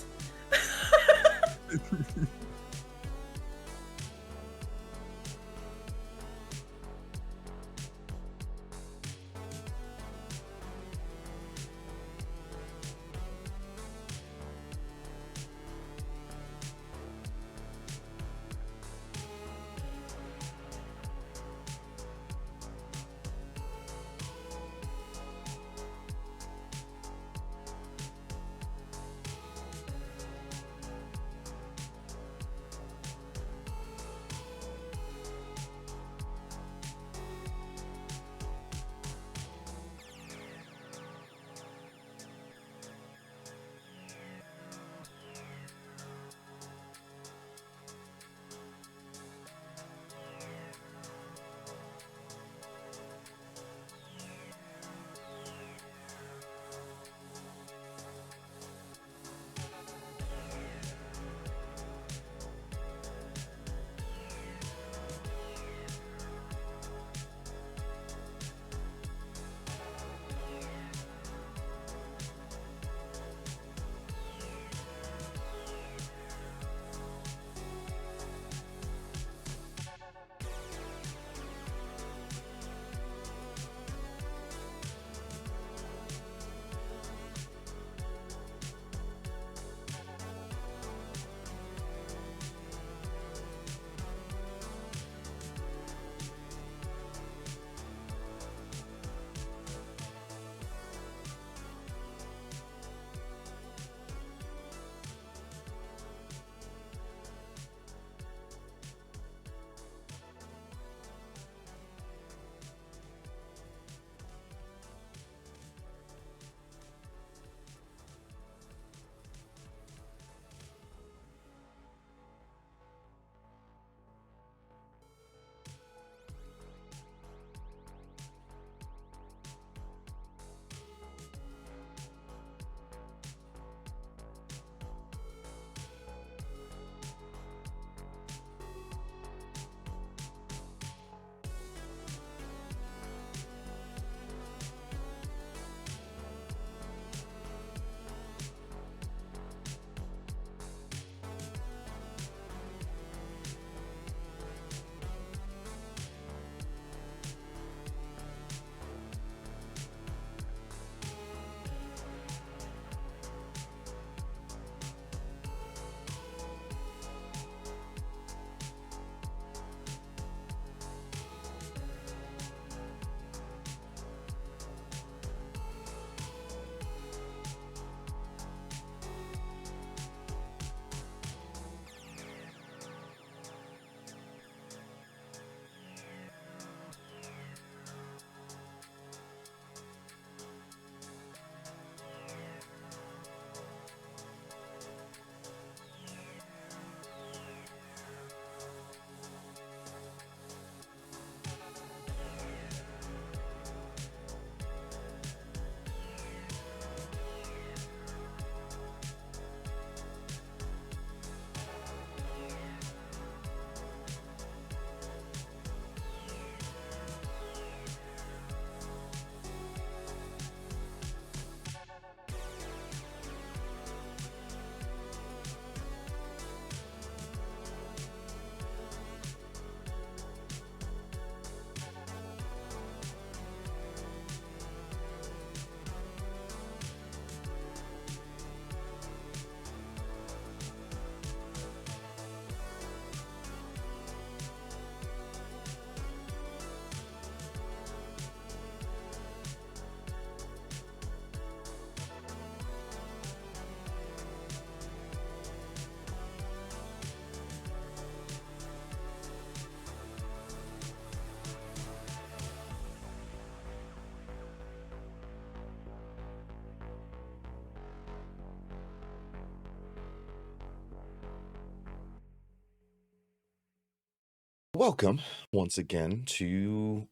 welcome once again to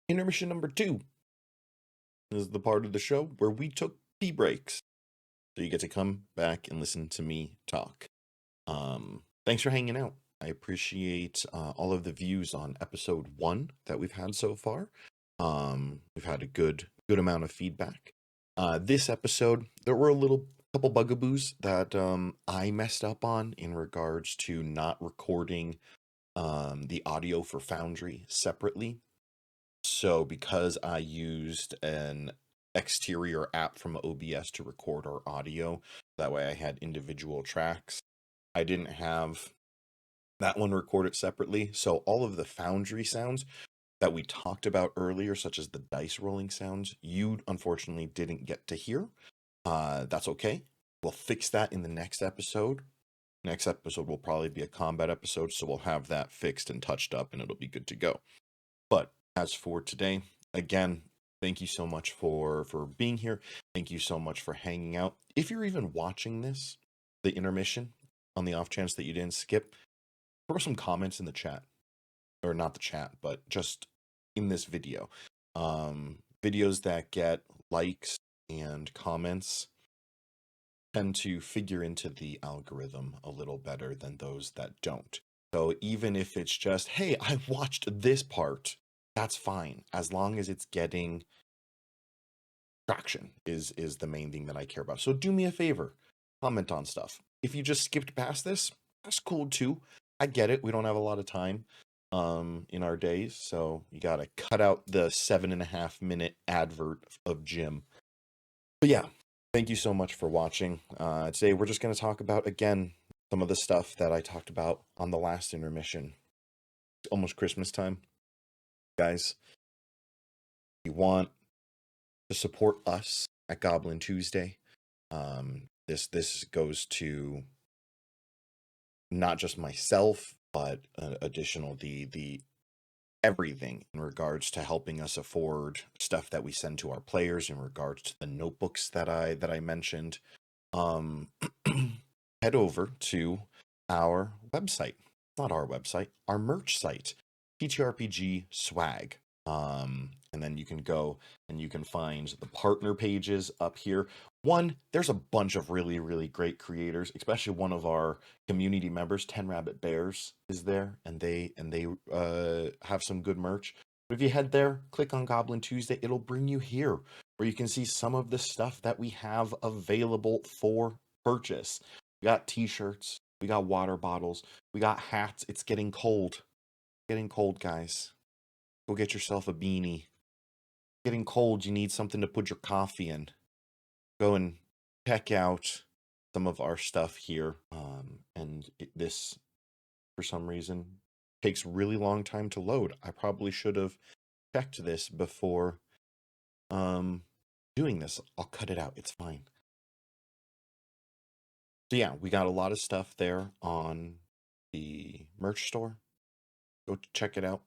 intermission number 2. This is the part of the show where we took pee breaks. So you get to come back and listen to me talk. Thanks for hanging out. I appreciate all of the views on episode 1 that we've had so far. We've had a good amount of feedback. This episode, there were a couple bugaboos that I messed up on in regards to not recording the audio for Foundry separately. So because I used an exterior app from OBS to record our audio, that way I had individual tracks. I didn't have that one recorded separately. So all of the Foundry sounds that we talked about earlier, such as the dice rolling sounds, you unfortunately didn't get to hear. That's okay. We'll fix that in the next episode. Next episode will probably be a combat episode, so we'll have that fixed and touched up and it'll be good to go. But as for today, again, thank you so much for being here. Thank you so much for hanging out. If you're even watching this, the intermission, on the off chance that you didn't skip, throw some comments in the chat. Or not the chat, but just in this video. Videos that get likes and comments tend to figure into the algorithm a little better than those that don't. So even if it's just, hey, I watched this part, that's fine. As long as it's getting traction is the main thing that I care about. So do me a favor, comment on stuff. If you just skipped past this, that's cool too. I get it. We don't have a lot of time in our days, so you gotta cut out the 7.5-minute advert of Jim. But yeah, thank you so much for watching. Today we're just gonna talk about, again, some of the stuff that I talked about on the last intermission. It's almost Christmas time, guys. If you want to support us at Goblin Tuesday, this goes to not just myself, but additional the everything in regards to helping us afford stuff that we send to our players, in regards to the notebooks that I mentioned. Head over to our website. Not our website, our merch site, TTRPG Swag. And then you can go and you can find the partner pages up here. One, there's a bunch of really great creators, especially one of our community members, 10 Rabbit Bears, is there, and they have some good merch. But if you head there, click on Goblin Tuesday, it'll bring you here where you can see some of the stuff that we have available for purchase. We got t-shirts, we got water bottles, we got hats. It's getting cold. Getting cold, guys. Go get yourself a beanie. Getting cold, you need something to put your coffee in. Go and check out some of our stuff here. This, for some reason, takes a really long time to load. I probably should have checked this before doing this. I'll cut it out. It's fine. So yeah, we got a lot of stuff there on the merch store. Go check it out.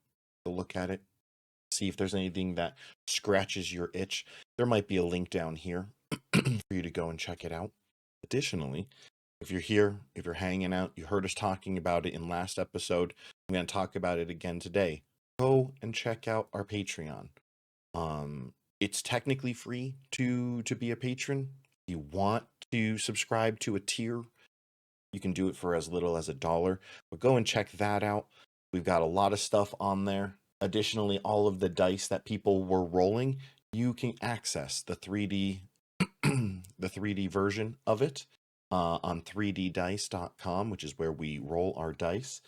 Go look at it. See if there's anything that scratches your itch. There might be a link down here for you to go and check it out. Additionally, if you're here, if you're hanging out, you heard us talking about it in last episode, I'm going to talk about it again today. Go and check out our Patreon. It's technically free to be a patron. If you want to subscribe to a tier, you can do it for as little as $1, but go and check that out. We've got a lot of stuff on there. Additionally, all of the dice that people were rolling, you can access the 3D the 3D version of it on 3ddice.com, which is where we roll our dice.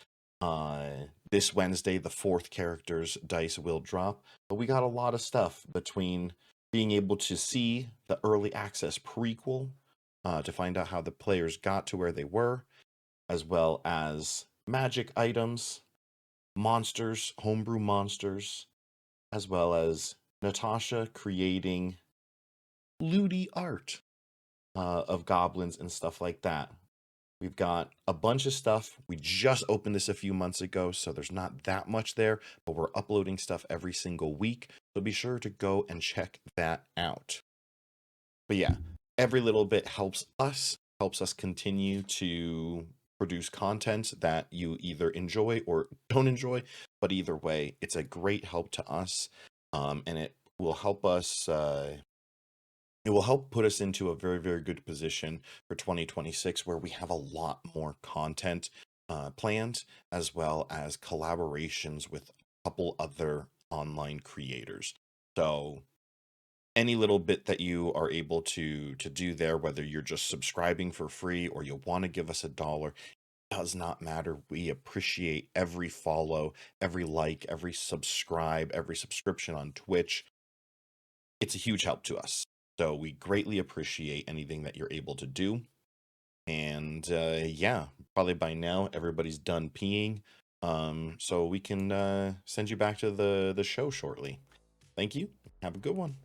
This Wednesday, the 4th character's dice will drop, but we got a lot of stuff between being able to see the early access prequel to find out how the players got to where they were, as well as magic items, monsters, homebrew monsters, as well as Natasha creating looty art of goblins and stuff like that. We've got a bunch of stuff. We just opened this a few months ago, so there's not that much there, but we're uploading stuff every single week, so be sure to go and check that out. But yeah, every little bit helps us continue to produce content that you either enjoy or don't enjoy, but either way, it's a great help to us, and it will help us. It will help put us into a very, very good position for 2026, where we have a lot more content planned, as well as collaborations with a couple other online creators. So any little bit that you are able to do there, whether you're just subscribing for free or you want to give us $1, does not matter. We appreciate every follow, every like, every subscribe, every subscription on Twitch. It's a huge help to us. So we greatly appreciate anything that you're able to do. And yeah, probably by now everybody's done peeing. So we can send you back to the show shortly. Thank you. Have a good one.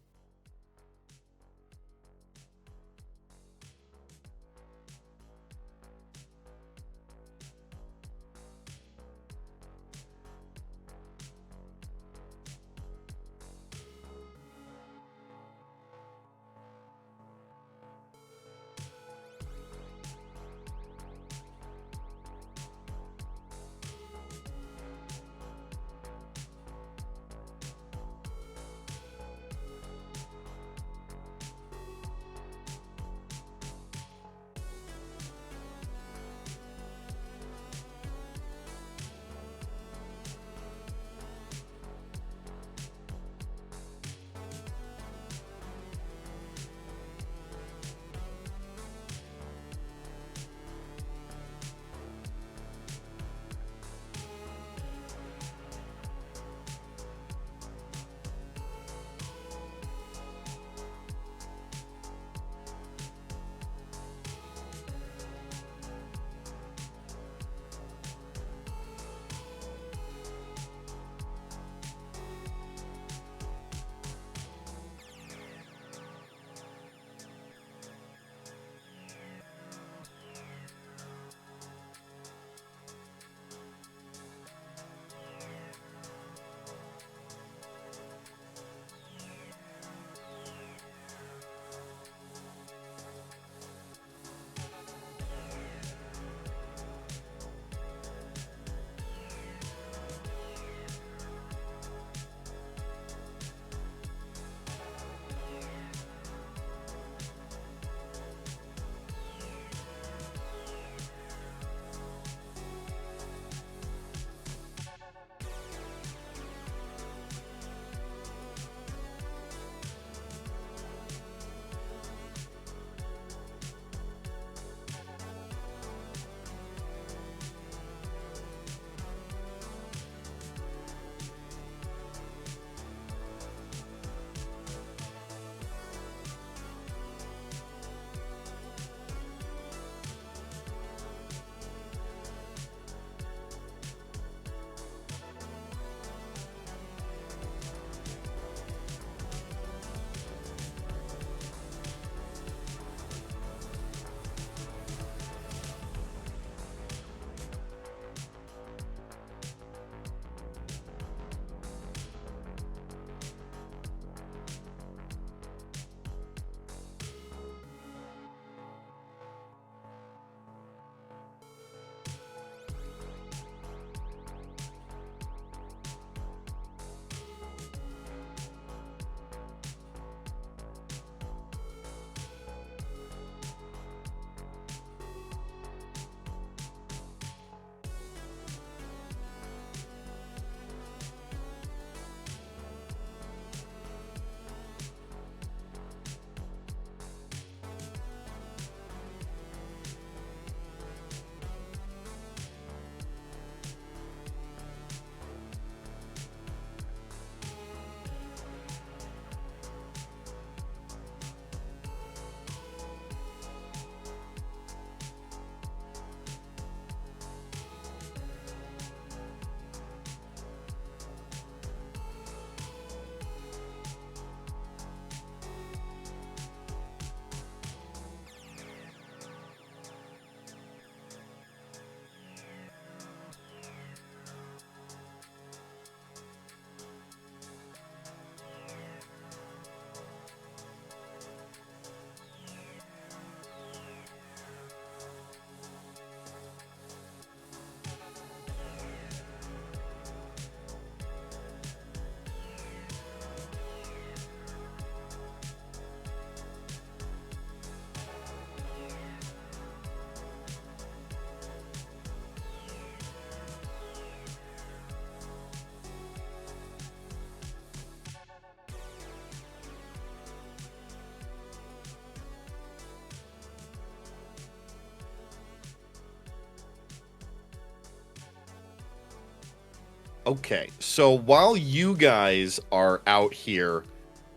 Okay, so while you guys are out here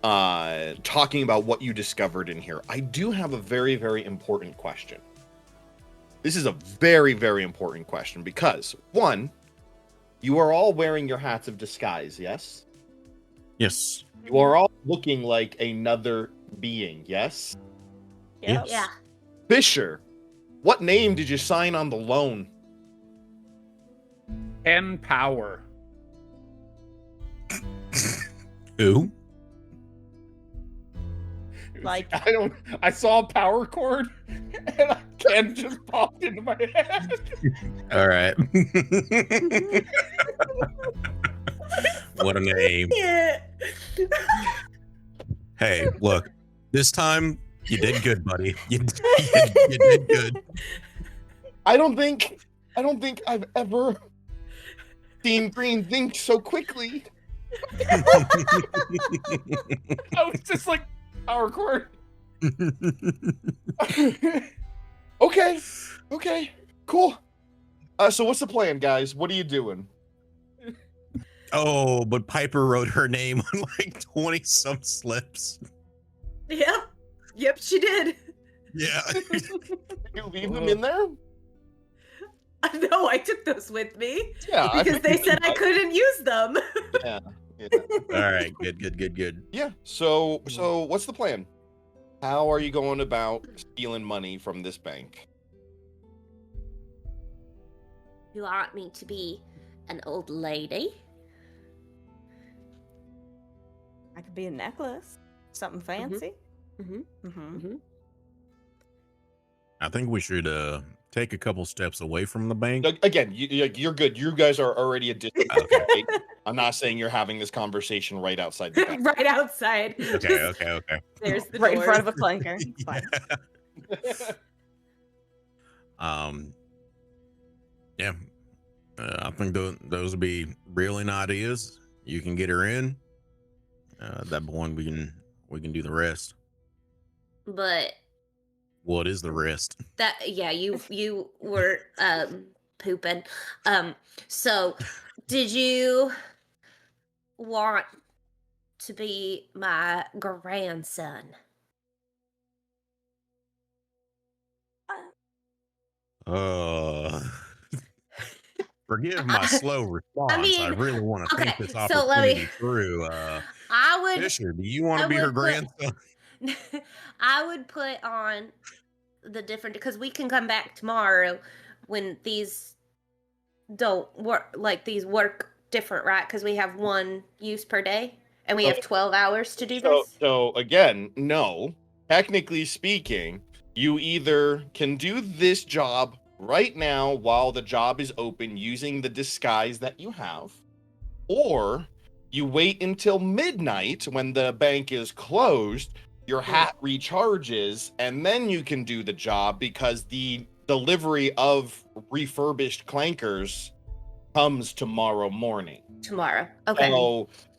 talking about what you discovered in here, I do have a very, very important question. This is a very, very important question because, one, you are all wearing your hats of disguise, yes? Yes. You are all looking like another being, yes? Yep. Yes. Yeah. Fisher, what name did you sign on the loan? Pen power. Who? Like- I saw a power cord and Ken just popped into my head. All right. What a name. Yeah. Hey, look, this time you did good, buddy. You did good. I don't think I've ever seen Green think so quickly. I was just like, power cord. Okay, cool. So what's the plan, guys? What are you doing? Oh, but Piper wrote her name on like 20 some slips. Yep, she did. Yeah. Did you leave them in there? No, I took those with me Yeah, I because they said I couldn't use them. Yeah. All right. Good. Yeah. So what's the plan? How are you going about stealing money from this bank? You want me to be an old lady? I could be a necklace. Something fancy. Mm-hmm. I think we should take a couple steps away from the bank. Again, you're good. You guys are already a distance. Okay. I'm not saying you're having this conversation right outside the bank. Right outside. Okay. There's the Right in door. front of a clanker. It's fine. Yeah. I think those would be brilliant ideas. You can get her in. At that point, we can do the rest. But What is the rest? you were pooping. So did you want to be my grandson? Forgive my slow response. I mean, really want to think okay, this so let me- opportunity through. I would Fisher, do you want I to be her would put- grandson? I would put on the different because we can come back tomorrow when these don't work, like these work different, right? Because we have one use per day and we have 12 hours to do this. So again, no. Technically speaking, you either can do this job right now while the job is open using the disguise that you have, or you wait until midnight when the bank is closed, your hat recharges, and then you can do the job because the delivery of refurbished clankers comes tomorrow morning. Tomorrow. Okay.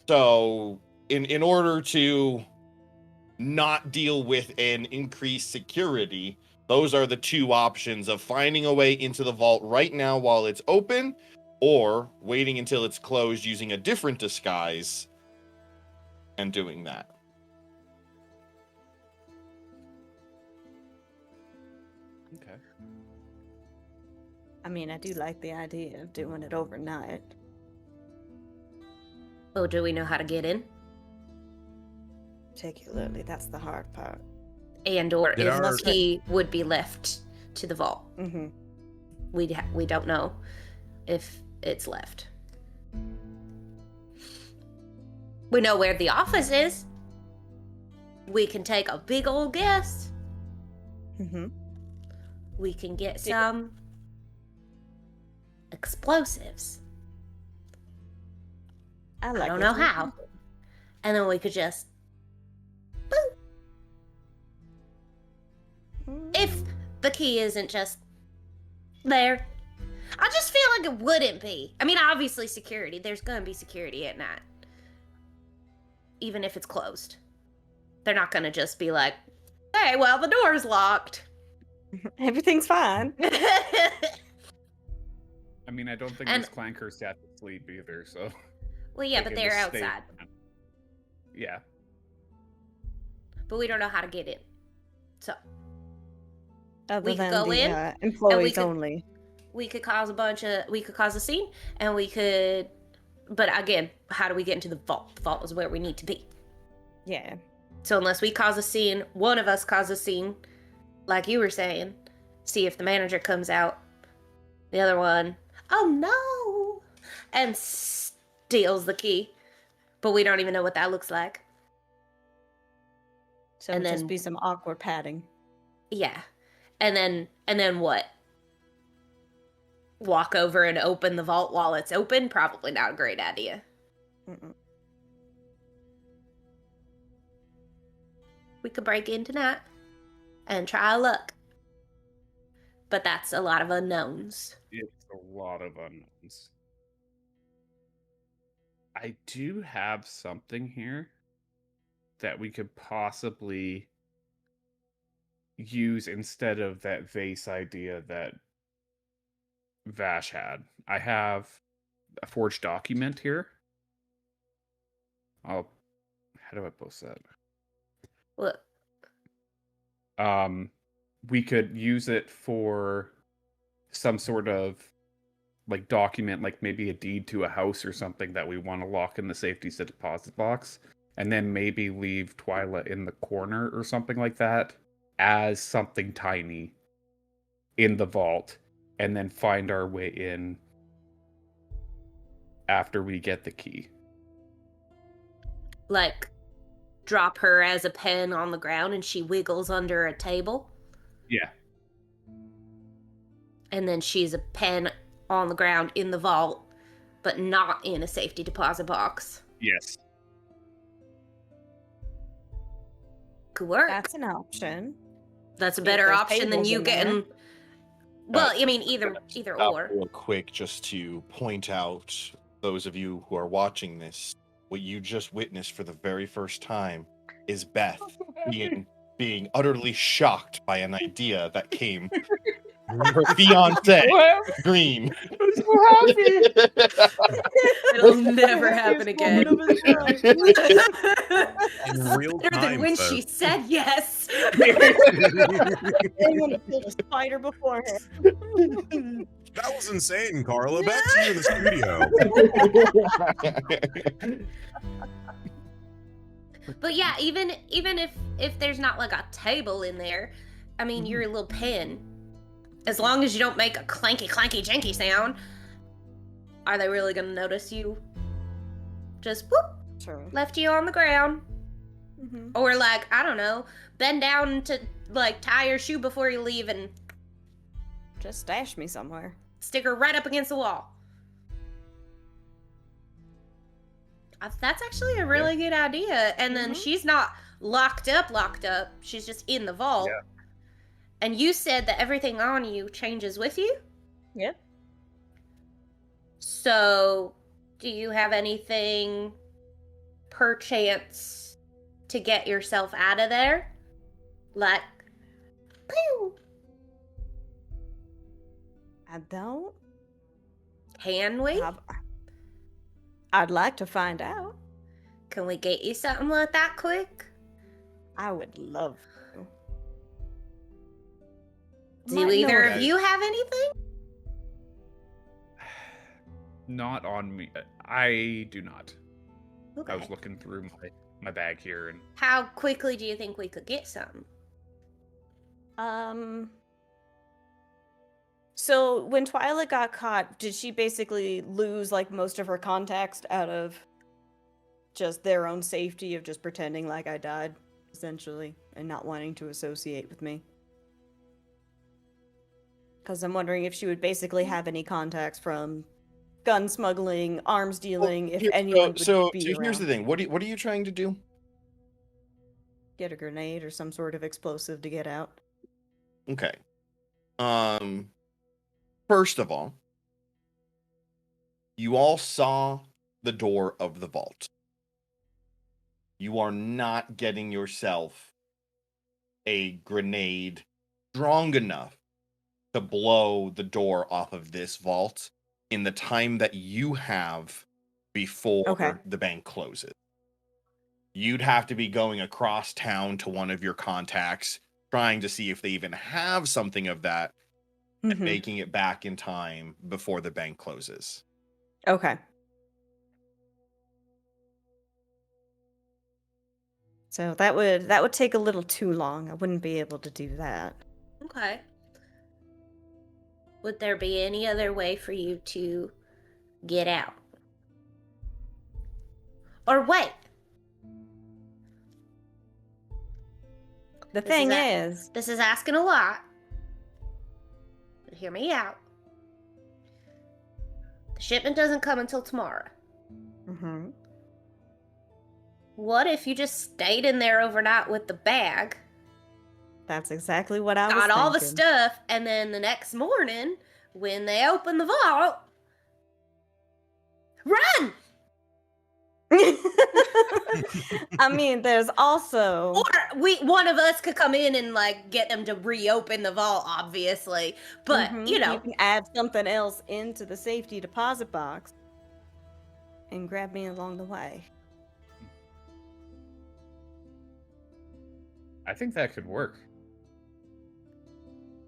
So in order to not deal with an increased security, those are the two options of finding a way into the vault right now while it's open, or waiting until it's closed using a different disguise and doing that. Okay. I mean, I do like the idea of doing it overnight. Oh, do we know how to get in? Particularly, that's the hard part. And or Did if our- the key would be left to the vault. Mm-hmm. We don't know if it's left. We know where the office is. We can take a big old guess. Mm-hmm. We can get some explosives. I I like don't it. know how. And then we could just, if the key isn't just there. I just feel like it wouldn't be. I mean, obviously security. There's going to be security at night. Even if it's closed. They're not going to just be like, hey, well, the door's locked. Everything's fine. I mean, I don't think And- this clanker's sat to sleep either, so... Well, yeah, like, but in they're this state- outside. Yeah. But we don't know how to get in. So Other We could than go the in, employees could- only. we could cause a scene, and we could. But again, how do we get into the vault? The vault is where we need to be. Yeah. So unless we cause a scene, one of us causes a scene, like you were saying, see if the manager comes out. The other one, oh no, and steals the key. But we don't even know what that looks like. So And it'd just then- be some awkward padding. Yeah. And then what? Walk over and open the vault while it's open? Probably not a great idea. Mm-mm. We could break in tonight and try our luck. But that's a lot of unknowns. It's a lot of unknowns. I do have something here that we could possibly use instead of that vase idea that Vash had. I have a forged document here. How do I post that? Look, We could use it for some sort of like document, like maybe a deed to a house or something that we want to lock in the safety deposit box, and then maybe leave Twyla in the corner or something like that as something tiny in the vault, and then find our way in after we get the key. like, drop her as a pen on the ground and she wiggles under a table. Yeah. And then she's a pen on the ground in the vault, but not in a safety deposit box. Yes. Could work. That's an option. That's a If better there's option than tables you in there. getting. Well, I mean, either Stop or. real quick, just to point out those of you who are watching this, what you just witnessed for the very first time is Beth being utterly shocked by an idea that came from her fiance, Green. I'm so happy. It'll never happen again. In real Better than time, when folks. she said yes. Anyone killed a spider before him. That was insane, Carla. Back to you in the studio. But yeah, even if there's not like a table in there, I mean, you're a little pen. As long as you don't make a clanky janky sound, are they really gonna notice you? Just whoop, True. left you on the ground, Mm-hmm. or like, I don't know, bend down to like tie your shoe before you leave and Just stash me somewhere. stick her right up against the wall. That's actually a really good idea. And then Mhm. she's not locked up. She's just in the vault. Yeah. And you said that everything on you changes with you? Yep. So, do you have anything perchance to get yourself out of there? Like, pew! I don't. Can we? I'd like to find out. Can we get you something like that quick? I would love to. Do Might either know of guys. you have anything? Not on me. I do not. Okay. I was looking through my bag here, and How quickly do you think we could get some? So when Twyla got caught, did she basically lose like most of her context out of just their own safety of just pretending like I died, essentially, and not wanting to associate with me? Because I'm wondering if she would basically have any contacts from gun smuggling, arms dealing, if anyone would so be here's around. the thing. What are you trying to do? Get a grenade or some sort of explosive to get out. Okay. First of all, you all saw the door of the vault. You are not getting yourself a grenade strong enough to blow the door off of this vault in the time that you have before Okay. the bank closes. You'd have to be going across town to one of your contacts, trying to see if they even have something of that, and Mhm. making it back in time before the bank closes. Okay. So that would take a little too long. I wouldn't be able to do that. Okay. Would there be any other way for you to get out? Or wait. The This thing is is, This is asking a lot. But hear me out. The shipment doesn't come until tomorrow. mhm. What if you just stayed in there overnight with the bag, That's exactly what I was got all the thinking. stuff, and then the next morning, when they open the vault, run! I mean, there's also Or one of us could come in and like get them to reopen the vault, obviously. But you know, you can add something else into the safety deposit box and grab me along the way. I think that could work.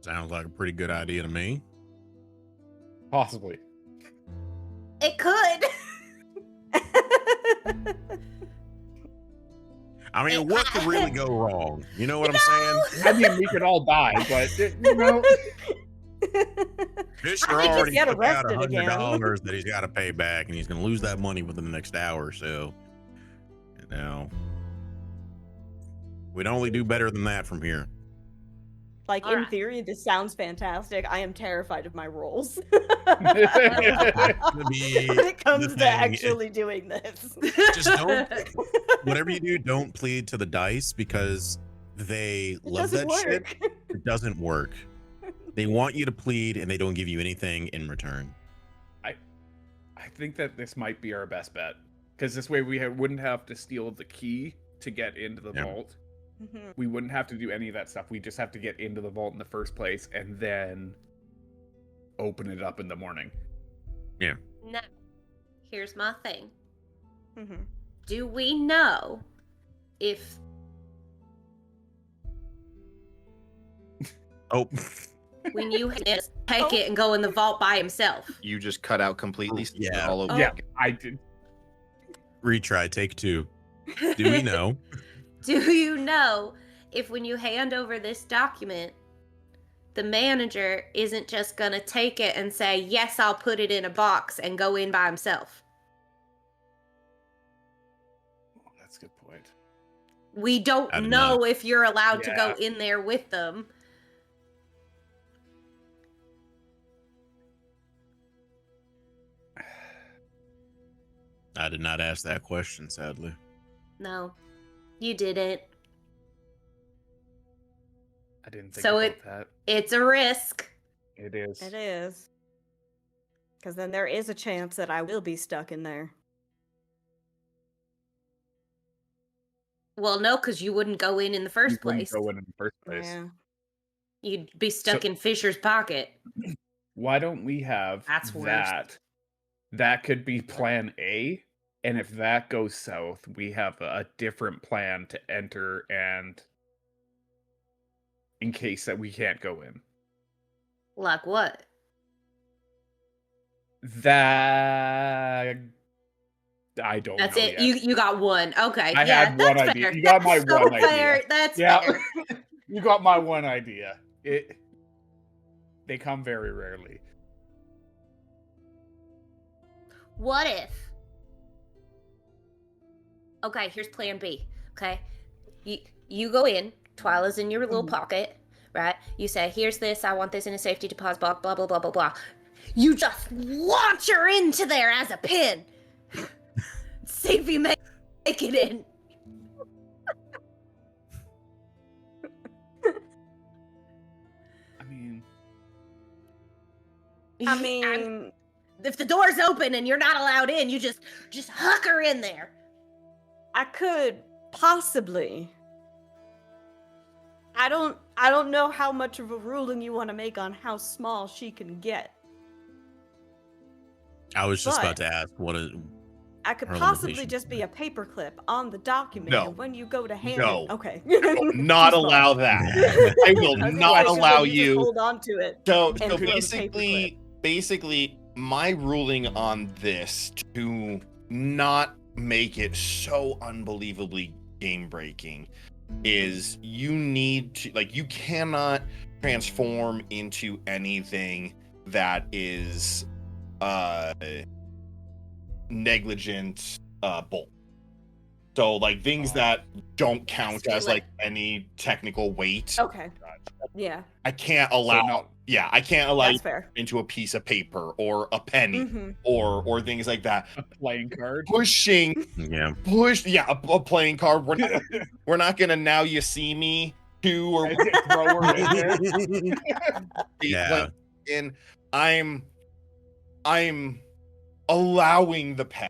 Sounds like a pretty good idea to me. Possibly. it could. I mean, what could really go wrong? You know what I'm saying? I mean, we could all die, but you know, Fisher I think already he's get took out arrested again. $100 that he's got to pay back, and he's going to lose that money within the next hour or so. You know, we'd only do better than that from here. Like, All in right. theory, this sounds fantastic. I am terrified of my roles. To be when it comes the to thing, actually doing this. Just don't. Whatever you do, don't plead to the dice because they It love doesn't that shit. work. It doesn't work. They want you to plead, and they don't give you anything in return. I think that this might be our best bet because this way we wouldn't have to steal the key to get into the Yeah. vault. Mhm. We wouldn't have to do any of that stuff. We just have to get into the vault in the first place and then open it up in the morning. Now, here's my thing. Mhm. Do we know if Oh, when you just take it and go in the vault by himself? You just cut out completely. Oh, so you're yeah. all over Yeah, again. I did. retry, take two. Do we know? Do you know if when you hand over this document, the manager isn't just gonna take it and say, yes, I'll put it in a box and go in by himself? Oh, that's a good point. We don't I do know not. if you're allowed to go Yeah. in there with them. I did not ask that question, sadly. No, you didn't. I didn't think So about that. It's a risk. It is. It is. Because then there is a chance that I will be stuck in there. Well, no, because you wouldn't go in the You first wouldn't place. go in the first place. Yeah. You'd be stuck So- in Fisher's pocket. Why don't we have That's worse. that? That could be plan A, and if that goes south, we have a different plan to enter and in case that we can't go in. Like what? That I don't That's know it. yet. You got one. Okay. I yeah, had one that's idea. fair. You got my That's so one idea. fair. That's Yeah. fair. You got my one idea. They come very rarely. What if? Okay, here's plan B. Okay. You go in, Twyla's in your little pocket, right? You say, here's this, I want this in a safety deposit box, blah, blah, blah, blah, blah. You just launch her into there as a pin. See if you make it in. I mean, If the door's open and you're not allowed in, you just huck her in there. I could possibly. I don't know how much of a ruling you want to make on how small she can get. I was just about But- to ask what it. I could Her possibly limitations just be a paperclip on the document, No. and when you go to hand No. it, okay. Not Too small. allow that. I will I was gonna not say, 'cause then allow you. Just you. hold on to it. So and throw the basically, my ruling on this to not make it so unbelievably game breaking is you need to you cannot transform into anything that is negligent bolt. So things that don't count as any technical weight. Okay. Yeah. I can't allow. I can't allow you That's fair. into a piece of paper or a penny Mhm. or things like that. A playing card. Pushing, Yeah. a playing card. We're not gonna now you see me to or Throw her in there. Yeah. And I'm allowing the pen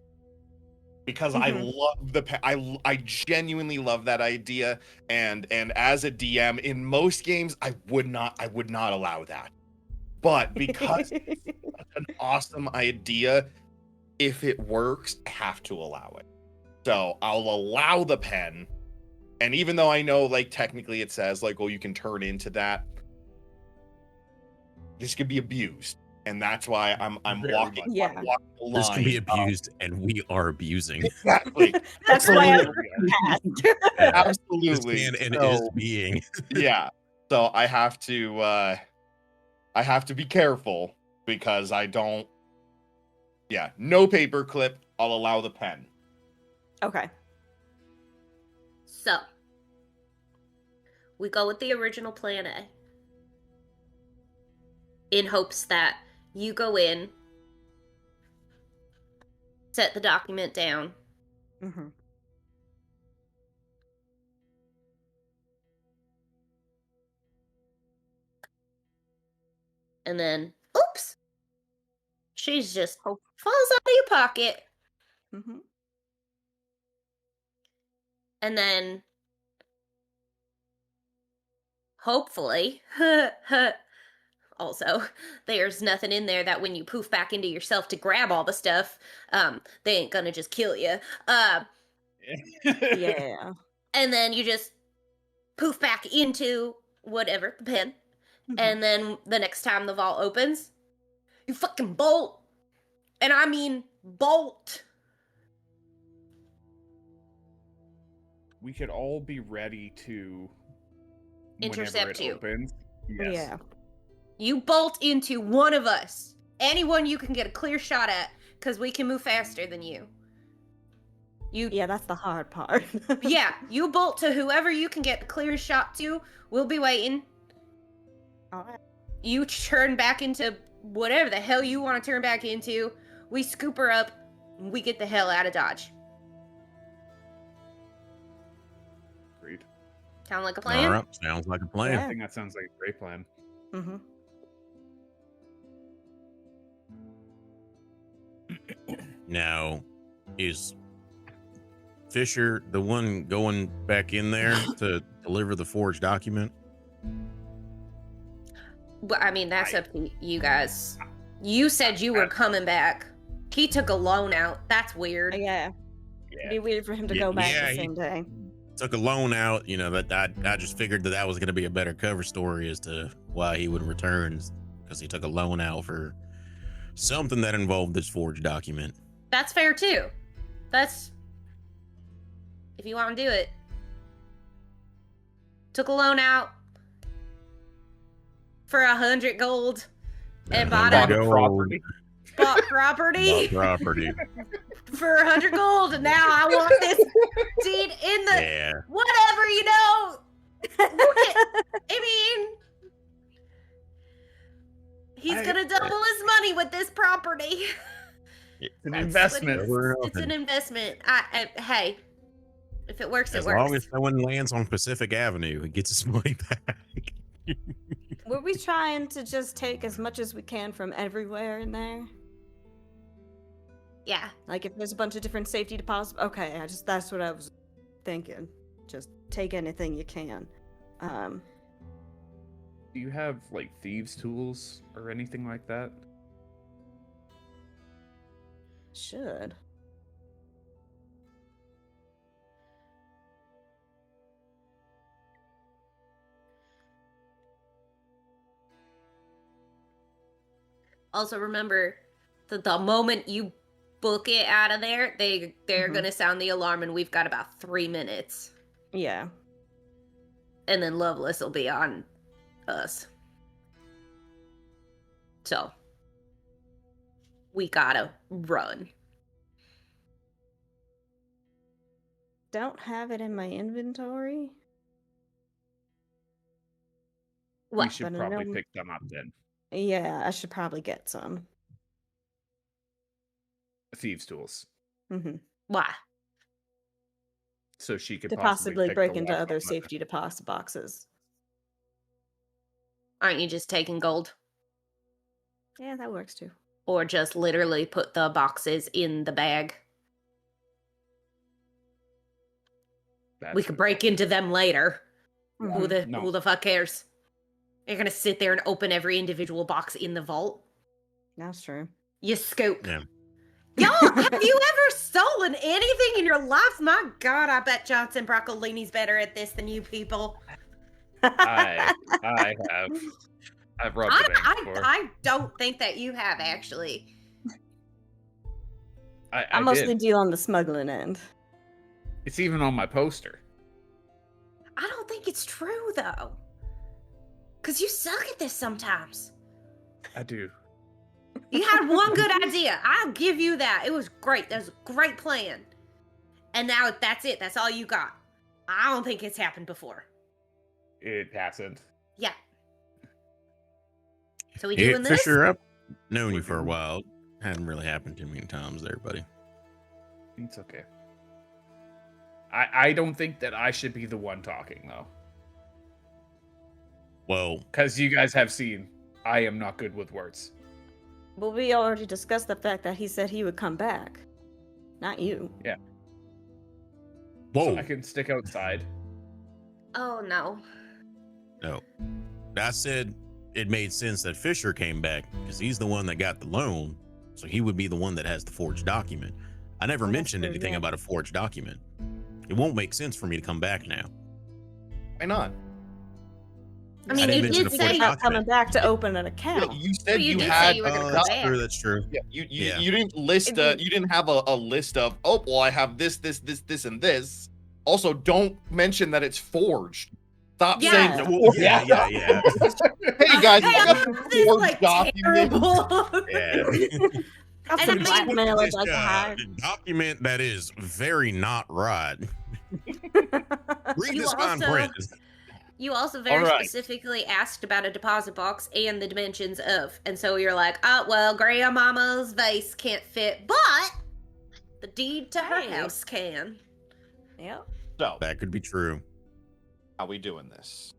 because I Mhm. love the pen. I genuinely love that idea. And as a DM in most games, I would not allow that. But because it's such an awesome idea, if it works, I have to allow it. So I'll allow the pen. And even though I know technically it says you can turn into that, this could be abused. And that's why I'm Very walking, much. Yeah. I'm walking the line. This can be abused, and we are abusing. Exactly. That's why I'm Absolutely. passed. Absolutely. This can and So, is being. yeah. So I have to be careful because I don't. Yeah, no paperclip. I'll allow the pen. Okay. So, we go with the original plan A. In hopes that you go in, set the document down, Mm-hmm. and then, oops, she's just Oh. falls out of your pocket. Mm-hmm. And then, hopefully, also, there's nothing in there that when you poof back into yourself to grab all the stuff, they ain't gonna just kill you. Yeah. And then you just poof back into whatever, the pen. Mhm. And then the next time the vault opens, you fucking bolt. And I mean bolt. We could all be ready to Intercept whenever it you. opens. Yes. Yeah. You bolt into one of us. Anyone you can get a clear shot at, because we can move faster than you. Yeah, that's the hard part. Yeah, you bolt to whoever you can get the clearest shot to. We'll be waiting. Alright. You turn back into whatever the hell you want to turn back into. We scoop her up. And we get the hell out of Dodge. Agreed. Sound like a plan? All right. Sounds like a plan. I Yeah. think that sounds like a great plan. Mm-hmm. Now, is Fisher the one going back in there to deliver the forged document? Well, I mean, that's up to you guys. You said you were coming back. He took a loan out. That's weird. Yeah. Yeah. It'd be weird for him to Yeah, go back yeah, the he- same day. Took a loan out, that I just figured that was going to be a better cover story as to why he would return, because he took a loan out for something that involved this forged document. That's fair too. That's if you want to do it. Took a loan out for 100 gold and bought Bought a a property. bought property Property. for 100 gold, and now I want this deed in the Yeah. whatever, I mean, he's gonna double his money with this property. It's an That's investment. what it's an investment. Hey, if it works, As it works. long as no one lands on Pacific Avenue, he gets his money back. Were we trying to just take as much as we can from everywhere in there? Yeah. Like if there's a bunch of different safety deposits, okay, that's what I was thinking. Just take anything you can. Do you have thieves' tools or anything like that? Should. Also, remember that the moment you book it out of there, they're gonna sound the alarm, and we've got about 3 minutes, Yeah. and then Loveless will be on us. So we gotta run. Don't have it in my inventory. We What? should But I probably know- pick them up then. Yeah, I should probably get some. Thieves' tools. Mm-hmm. Why? So she could To possibly pick break the into lock other on the- safety deposit boxes. Aren't you just taking gold? Yeah, that works too. Or just literally put the boxes in the bag? That's We could break into them later. Who Mhm. No. the fuck cares? You're gonna sit there and open every individual box in the vault? That's true. You scoop. Yeah. Y'all, have you ever stolen anything in your life? My God, I bet Johnson Broccolini's better at this than you people. I have. I've robbed the bank before. I don't think that you have, actually. I I mostly did. deal on the smuggling end. It's even on my poster. I don't think it's true, though. Because you suck at this sometimes. I do. You had one good idea. I'll give you that. It was great. That was a great plan. And now that's it. That's all you got. I don't think it's happened before. It hasn't. Yeah. So we Hey, doing this? Fisher, I've known you for a while. Hadn't really happened too many times there, buddy. It's okay. I don't think that I should be the one talking though, Well, because you guys have seen I am not good with words. But we already discussed the fact that he said he would come back. Not you. whoa, So I can stick outside. Oh, no. no. I said it made sense that Fisher came back because he's the one that got the loan, so he would be the one that has the forged document. I never Oh, that's mentioned true, anything yeah. about a forged document. It won't make sense for me to come back now. Why not? I mean, didn't you mention did a say forged About coming document. back to open an Yeah, account. you said you you did say had. you were gonna come that's back. true. That's true. Yeah, Yeah. you didn't list. If You didn't have a list of. Oh, well, I have this, and this. Also, don't mention that it's forged. Stop Yeah. saying. Well, yeah. Hey guys, Hey, I got this a is forged like document. terrible. Yeah. Got And some I mean- blackmail I'd It's like to hide. a document that is very not right. Read You this fine also- print. You also very All right. specifically asked about a deposit box and the dimensions of. And so you're like, oh, well, grandmama's vase can't fit, but the deed to her Hey. house can. Yep. So, That could be true. how we doing this?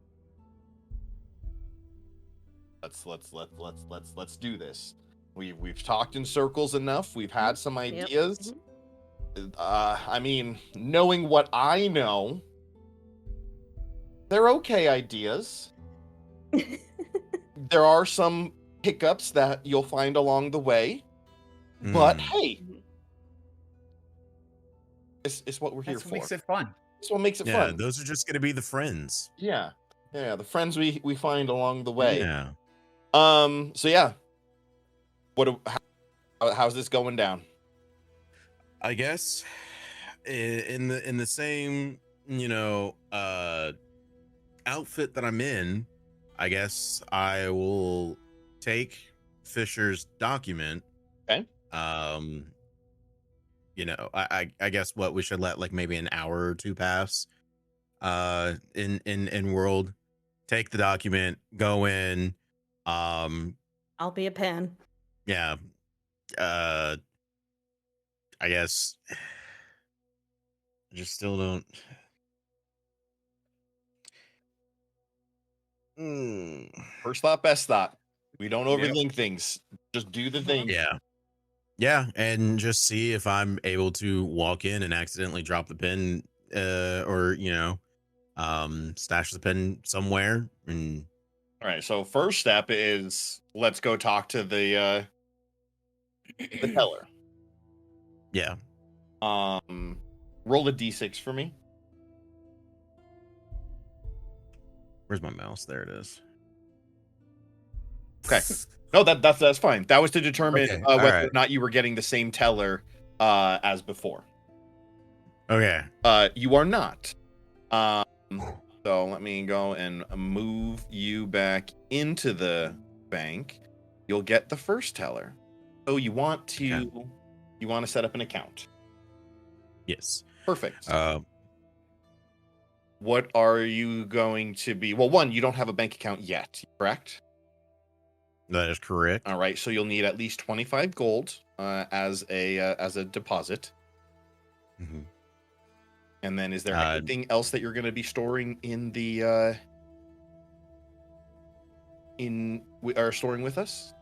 Let's do this. We've talked in circles enough. We've had some ideas. I mean, knowing what I know, they're okay ideas. There are some hiccups that you'll find along the way, but Mm. hey, it's what we're here That's for. what makes it fun. It's what makes it Yeah, fun. those are just gonna be the friends. Yeah, the friends we find along the way. Yeah. So yeah, how's this going down? I guess in the same, outfit that I'm in, I guess I will take Fisher's document. Okay. I guess what we should let like maybe an hour or two pass in world, take the document, go in, I'll be a pen. yeah, I guess I just still don't. First thought, best thought. We don't Yep. overthink things. Just do the thing. Yeah, and just see if I'm able to walk in and accidentally drop the pin, or stash the pin somewhere. And All right. So first step is let's go talk to the teller. Yeah. Roll a d6 for me. Where's my mouse? There it is. Okay. No, that's fine. That was to determine Okay, all whether or right. not you were getting the same teller as before. Okay. You are not. So let me go and move you back into the bank. You'll get the first teller. So you want to set up an account. Yes. Perfect. What are you going to be? Well, one, you don't have a bank account yet, correct? That is correct. All right, so you'll need at least 25 gold as a deposit. Mm-hmm. And then, is there anything else that you're going to be storing in the storing with us?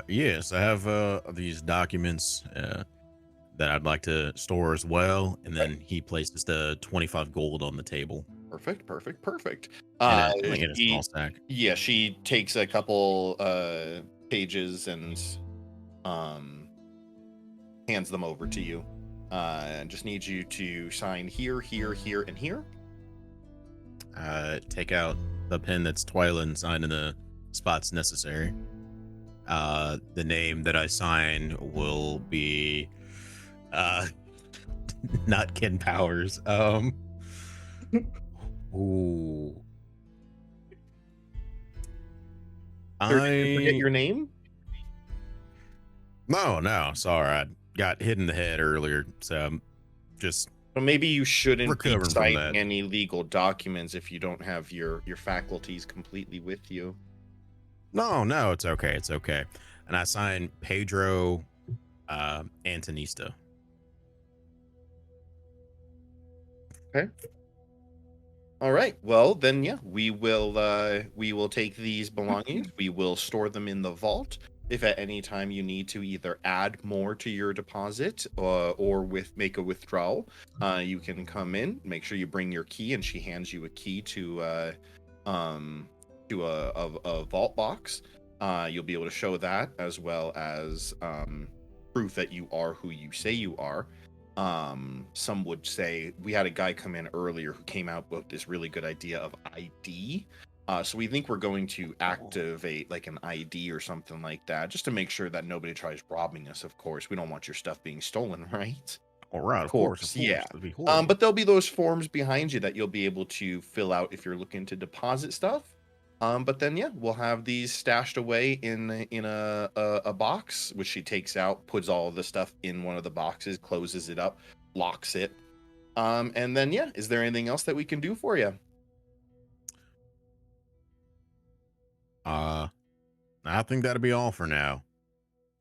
Yes, I have these documents that I'd like to store as well, and then he places the 25 gold on the table. Perfect. In a small stack. Yeah, she takes a couple pages and hands them over to you. Just need you to sign here, here, here, and here. Take out the pen that's Twyla and sign in the spots necessary. The name that I sign will be not Ken Powers. Ooh. Did you forget your name? No, sorry. I got hit in the head earlier, so I'm just Well, maybe you shouldn't be recovering from signing that. any legal documents if you don't have your faculties completely with you. No, it's okay. It's okay. And I sign Pedro Antonista. Okay. All right. Well, then, yeah, we will take these belongings. We will store them in the vault. If at any time you need to either add more to your deposit or make a withdrawal, you can come in. Make sure you bring your key, and she hands you a key to a vault box. You'll be able to show that, as well as proof that you are who you say you are. Some would say, we had a guy come in earlier who came out with this really good idea of ID. So we think we're going to activate like an ID or something like that, just to make sure that nobody tries robbing us. Of course, we don't want your stuff being stolen, right? All right, of course. Yeah. That'd be horrible. But there'll be those forms behind you that you'll be able to fill out if you're looking to deposit stuff. But then, yeah, we'll have these stashed away in a box, which she takes out, puts all of the stuff in one of the boxes, closes it up, locks it. And then, yeah, is there anything else that we can do for you? I think that'll be all for now.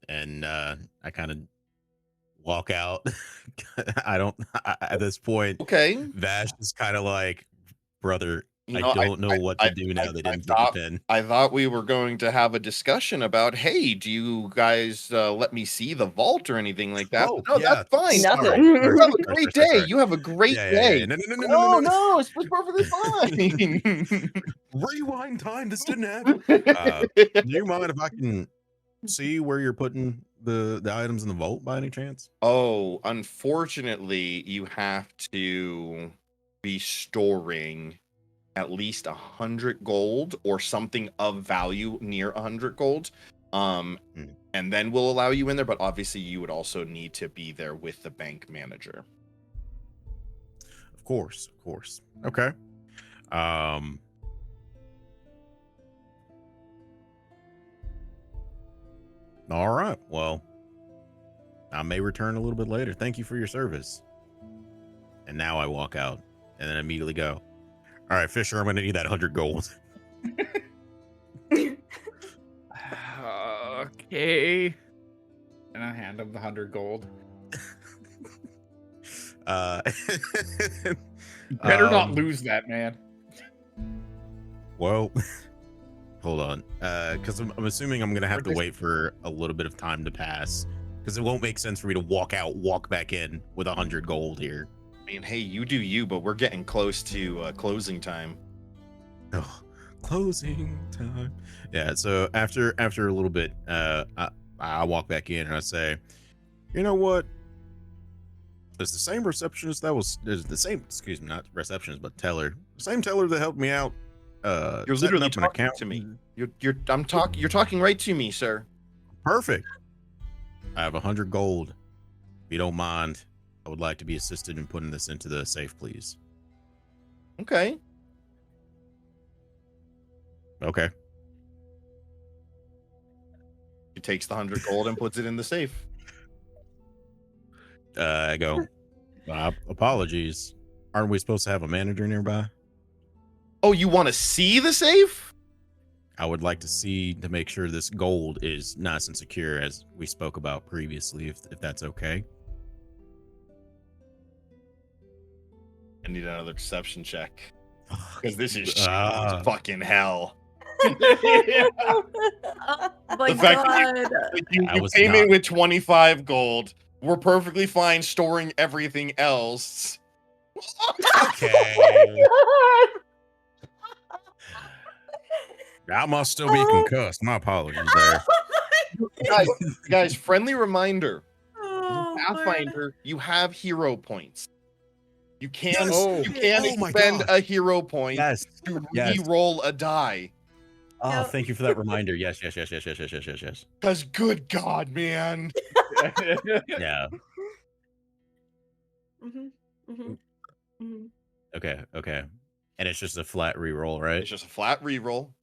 And I kind of walk out. At this point, Okay. Vash is kind of like, brother, You know, I don't know what to do now. They didn't get the pen. I thought we were going to have a discussion about, hey, do you guys let me see the vault or anything like that? Oh, No, yeah, that's fine. Nothing. You have a great day. Sorry. You have a great day. Yeah. No. No, it's perfectly fine. Rewind time. This didn't happen. Do you mind if I can see where you're putting the items in the vault by any chance? Oh, unfortunately, you have to be storing at least 100 gold or something of value near 100 gold. And then we'll allow you in there, but obviously you would also need to be there with the bank manager. Of course. Okay. All right. Well, I may return a little bit later. Thank you for your service. And now I walk out and then immediately go, all right, Fisher, I'm going to need that 100 gold. Okay. And I hand him the 100 gold. You better not lose that, man. Well, hold on. Because I'm assuming I'm going to have to wait for a little bit of time to pass. Because it won't make sense for me to walk back in with 100 gold here. I mean, hey, you do you, but we're getting close to closing time. Oh, closing time. Yeah, so after a little bit, I walk back in and I say, You know what? It's the same receptionist that was there's the same, excuse me, not receptionist, but teller. Same teller that helped me out. You're setting literally up an talking account. to me. You're talking right to me, sir. Perfect. I have 100 gold. If you don't mind, I would like to be assisted in putting this into the safe, please. Okay. Okay. He takes the 100 gold and puts it in the safe. I go, apologies. Aren't we supposed to have a manager nearby? Oh, you want to see the safe? I would like to see to make sure this gold is nice and secure, as we spoke about previously, if that's okay. I need another deception check. Because this is fucking hell. Oh my The fact god. You I was came in not- with 25 gold. We're perfectly fine storing everything else. Okay. I must still be concussed. My apologies there. Guys, friendly reminder. Oh, Pathfinder, you have hero points. You can Yes. you can Oh my expend gosh. a hero point Yes. to Yes. re-roll a die. Oh, Yep. thank you for that reminder. Yes. Because good God, man. Yeah. Mhm, mhm, mhm. Okay. And it's just a flat reroll, right? It's just a flat re-roll.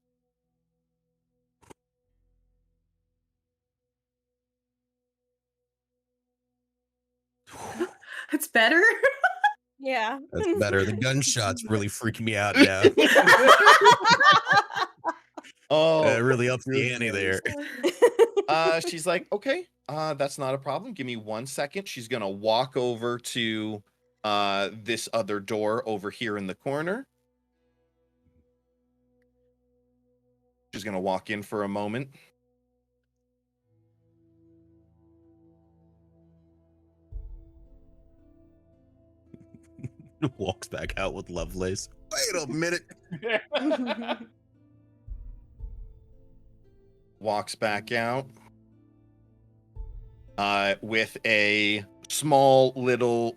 It's better. Yeah. That's better. The gunshots really freak me out now. Oh, Really ups the ante there. she's like, okay, that's not a problem. Give me 1 second. She's gonna walk over to this other door over here in the corner. She's gonna walk in for a moment. Walks back out with Lovelace. Wait a minute. Walks back out with a small little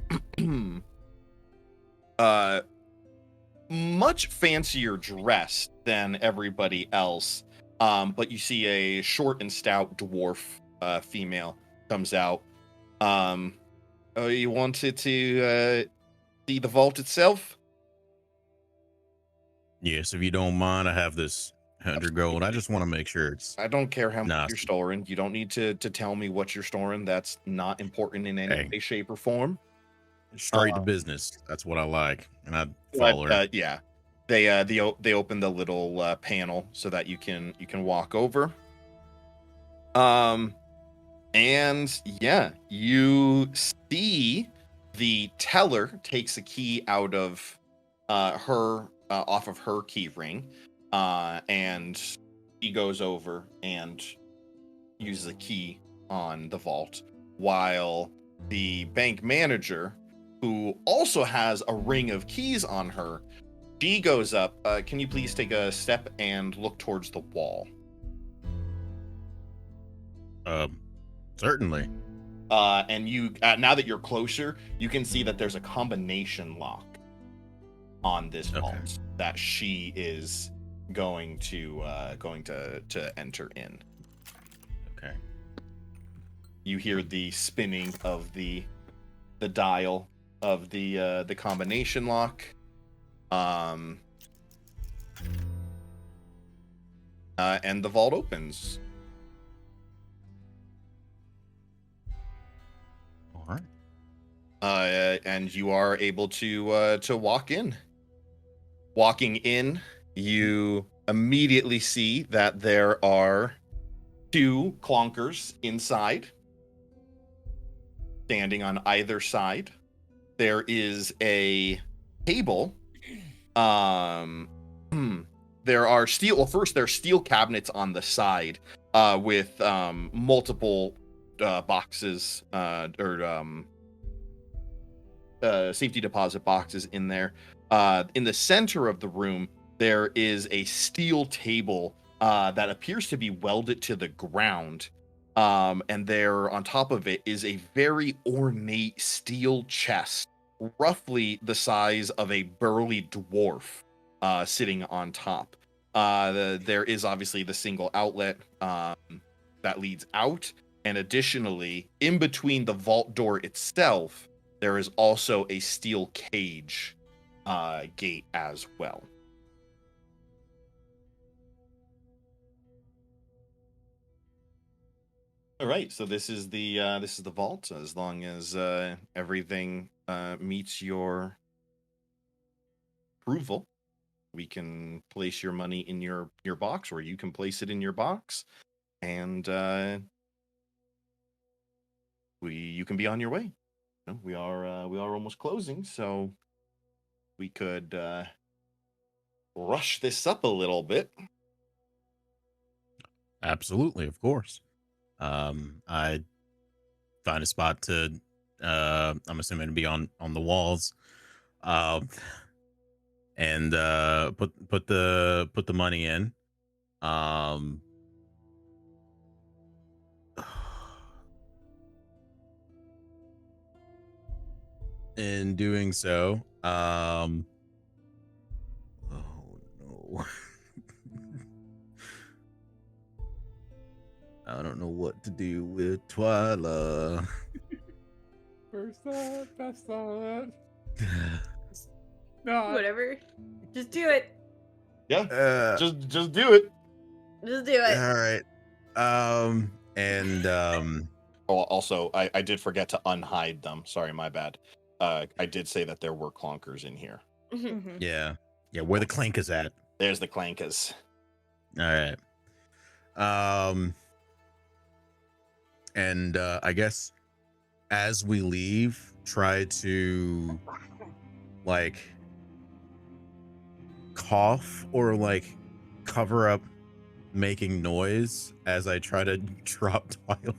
much fancier dress than everybody else, but you see a short and stout dwarf female comes out. Oh, you wanted to see the vault itself? Yes, if you don't mind, I have this 100 gold. I just want to make sure it's I don't care how much Nah, you're storing. You don't need to tell me what you're storing. That's not important in any Hey. way, shape, or form. straight to business. That's what I like. And I'd follow her. Yeah, they open the little panel so that you can walk over. And yeah, you see the teller takes a key out of her off of her key ring, and he goes over and uses a key on the vault, while the bank manager, who also has a ring of keys on her, she goes up. Can you please take a step and look towards the wall? Certainly. And you now that you're closer, you can see that there's a combination lock on this vault that she is going to enter in. Okay. You hear the spinning of the dial of the combination lock. And the vault opens. All right. And you are able to walk in. Walking in, you immediately see that there are 2 clonkers inside, standing on either side. There is a table. There are steel. Well, first there are steel cabinets on the side, with multiple boxes or safety deposit boxes in there. In the center of the room, there is a steel table that appears to be welded to the ground, And there on top of it is a very ornate steel chest, roughly the size of a burly dwarf, sitting on top. There is obviously the single outlet that leads out, and additionally, in between the vault door itself, there is also a steel cage gate as well. All right, so this is the vault. As long as everything meets your approval, we can place your money in your box, or you can place it in your box, and you can be on your way. You know, we are almost closing, so we could rush this up a little bit. Absolutely, of course. I find a spot to I'm assuming to be on the walls. And put the money in. In doing so, oh no. I don't know what to do with Twyla. First thought, best thought. No, Whatever. Just do it. Yeah, just do it. Just do it. All right. Oh, also, I did forget to unhide them. Sorry, my bad. I did say that there were clonkers in here. Mhm. Yeah, where the clank is at. There's the clankers. All right. And I guess as we leave, try to like cough or like cover up making noise as I try to drop Twilight.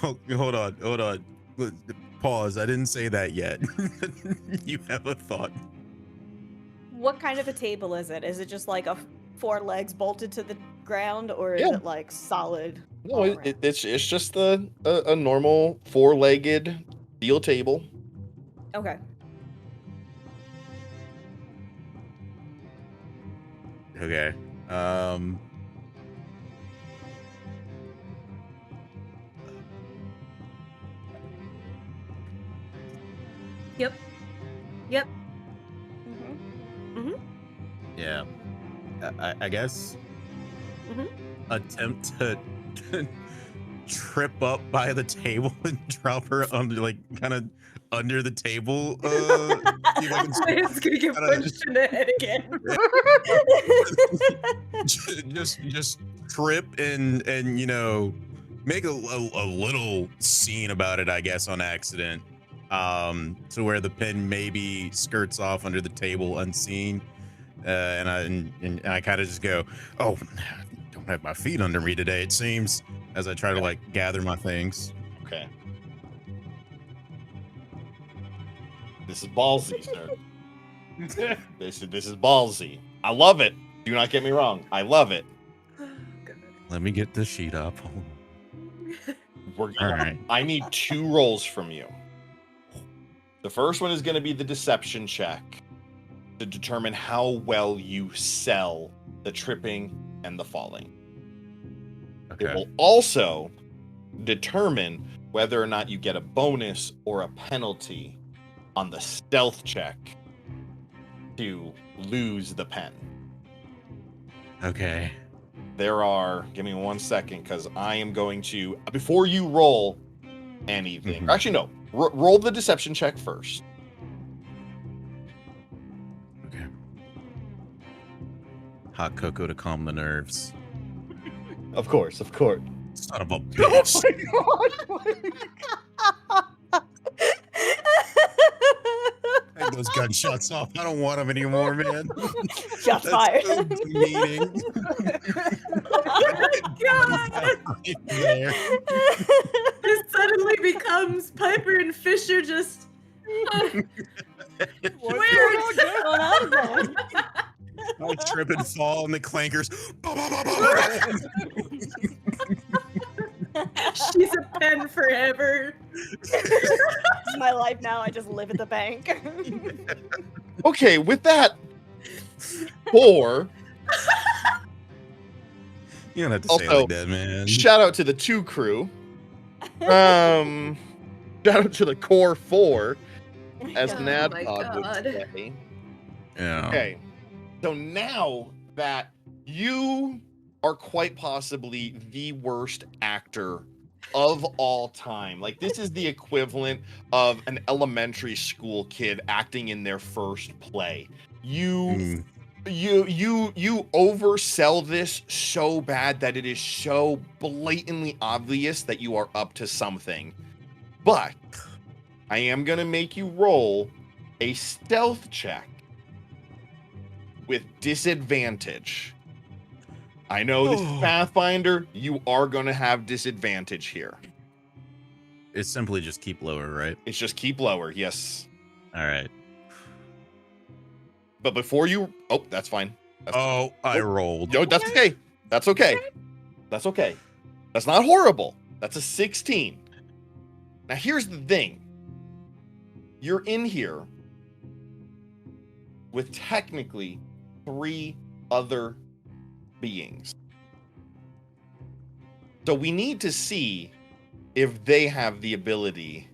Hold on. Pause. I didn't say that yet. You have a thought. What kind of a table is it? Is it just like a 4 legs bolted to the ground, or is it like solid? No, it's just a normal 4-legged steel table. Okay. Okay. Yep. Yeah. I guess attempt to trip up by the table and drop her under, like, kind of under the table. It's gonna get punched in the head again. just trip and make a little scene about it, I guess, on accident. To where the pin maybe skirts off under the table unseen. And I kind of just go, oh, I don't have my feet under me today, it seems, as I try to like gather my things. Okay. This is ballsy, sir. This is ballsy. I love it. Do not get me wrong. I love it. Let me get the sheet up. All right. I need 2 rolls from you. The first one is going to be the deception check to determine how well you sell the tripping and the falling. Okay. It will also determine whether or not you get a bonus or a penalty on the stealth check to lose the pen. Okay. Give me 1 second, because I am going to, before you roll anything, actually no, roll the deception check first. Okay. Hot cocoa to calm the nerves. Of course. Son of a bitch. Oh my god! Take those gunshots off. I don't want them anymore, man. Shots fired. So demeaning. Oh my god! Right there. It suddenly becomes Piper and Fisher just. What's Where going on? What's going on? Oh I trip and fall, and the clankers. She's a pen forever. This is my life now. I just live at the bank. Okay, with that 4. You don't have to say it Also, like that, man. Shout out to the 2 crew. Shout out to the core 4, as Oh Nadpod would God. say. Yeah. Okay, so now that you are quite possibly the worst actor of all time, like this is the equivalent of an elementary school kid acting in their first play. You oversell this so bad that it is so blatantly obvious that you are up to something. But I am gonna make you roll a stealth check with disadvantage. I know this is Pathfinder. You are gonna have disadvantage here. It's simply just keep lower, right? It's just keep lower. Yes. All right. But before you, that's fine. I rolled. No, that's okay. That's okay. That's okay. That's not horrible. That's a 16. Now here's the thing. You're in here with technically 3 other beings. So we need to see if they have the ability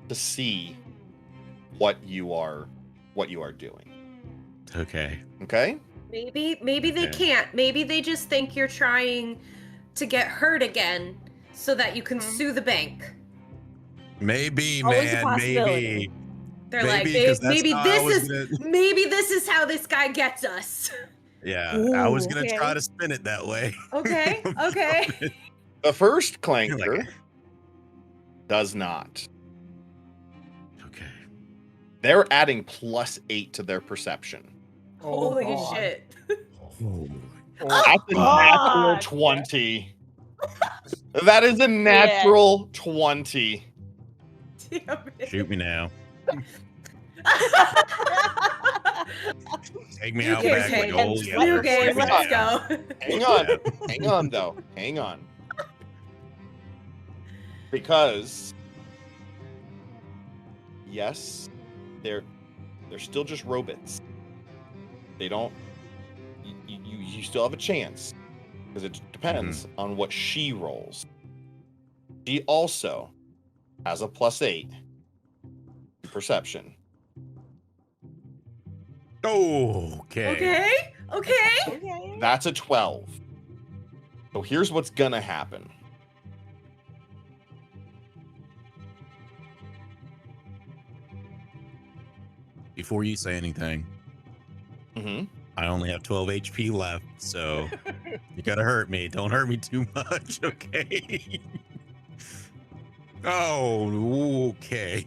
to see what you are doing. Okay. Okay? Maybe they Okay. can't. Maybe they just think you're trying to get hurt again so that you can sue the bank. Maybe, Always a man. possibility. Maybe. They're Maybe, like, 'cause that's maybe how I this was is gonna- maybe this is how this guy gets us. Yeah, I was Ooh, gonna okay. try to spin it that way. Okay, okay. The first You're clanker like, does not. okay. They're adding +8 to their perception. Holy God. shit. Oh, That's a God. natural 20. That is a natural 20. Damn it. shoot me now. Take me New out game, back like Kate. old New Yeller. New Shoot game, me let's now. go. Hang on. Hang on, though. Hang on. Because, yes, they're still just robots. They don't. You still have a chance because it depends on what she rolls. She also has a +8 in perception. Okay. Okay. Okay. That's a 12. So here's what's gonna happen. Before you say anything, Mm-hmm. I only have 12 HP left, so you gotta hurt me. Don't hurt me too much, okay? Oh, okay.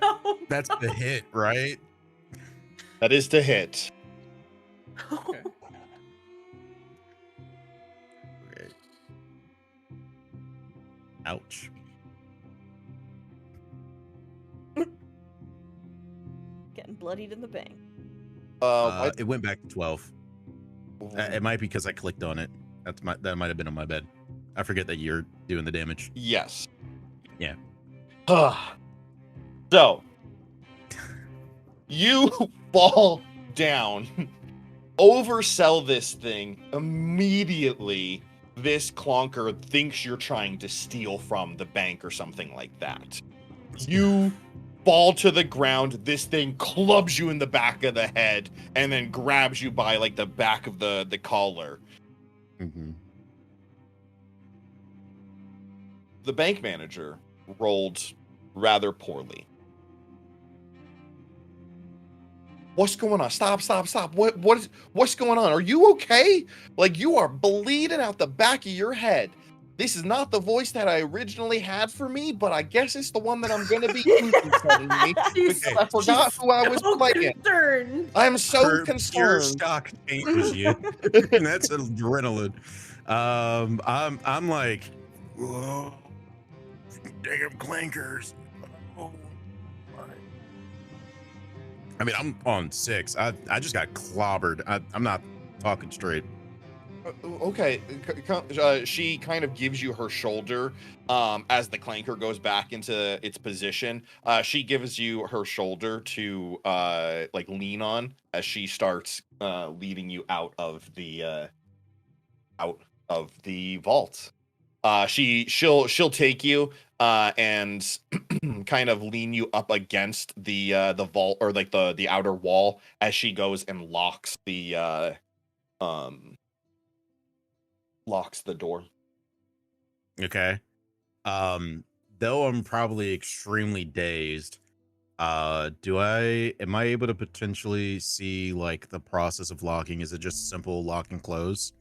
Oh, That's the hit, right? That is to hit. Okay. Okay. Ouch. Getting bloodied in the bank. It went back to 12. It might be because I clicked on it. That might have been on my bed. I forget that you're doing the damage. Yes. Yeah. So, you fall down, oversell this thing. Immediately, this clonker thinks you're trying to steal from the bank or something like that. You fall to the ground. This thing clubs you in the back of the head and then grabs you by like the back of the collar. Mm-hmm. The bank manager rolled rather poorly. What's going on? Stop. What's going on? Are you okay? Like, you are bleeding out the back of your head. This is not the voice that I originally had for me, but I guess it's the one that I'm going to be using suddenly because I forgot who I was so playing. concerned. I'm so Pure concerned. stock changes you. And that's adrenaline. I'm like, whoa, damn clankers. Oh, my. I mean, I'm on 6. I just got clobbered. I'm not talking straight. Okay, she kind of gives you her shoulder as the clanker goes back into its position. She gives you her shoulder to like lean on as she starts leading you out of the vault. She'll take you and kind of lean you up against the vault, or like the outer wall, as she goes and locks the door. Okay. Though I'm probably extremely dazed, am I able to potentially see like the process of locking? Is it just simple lock and close?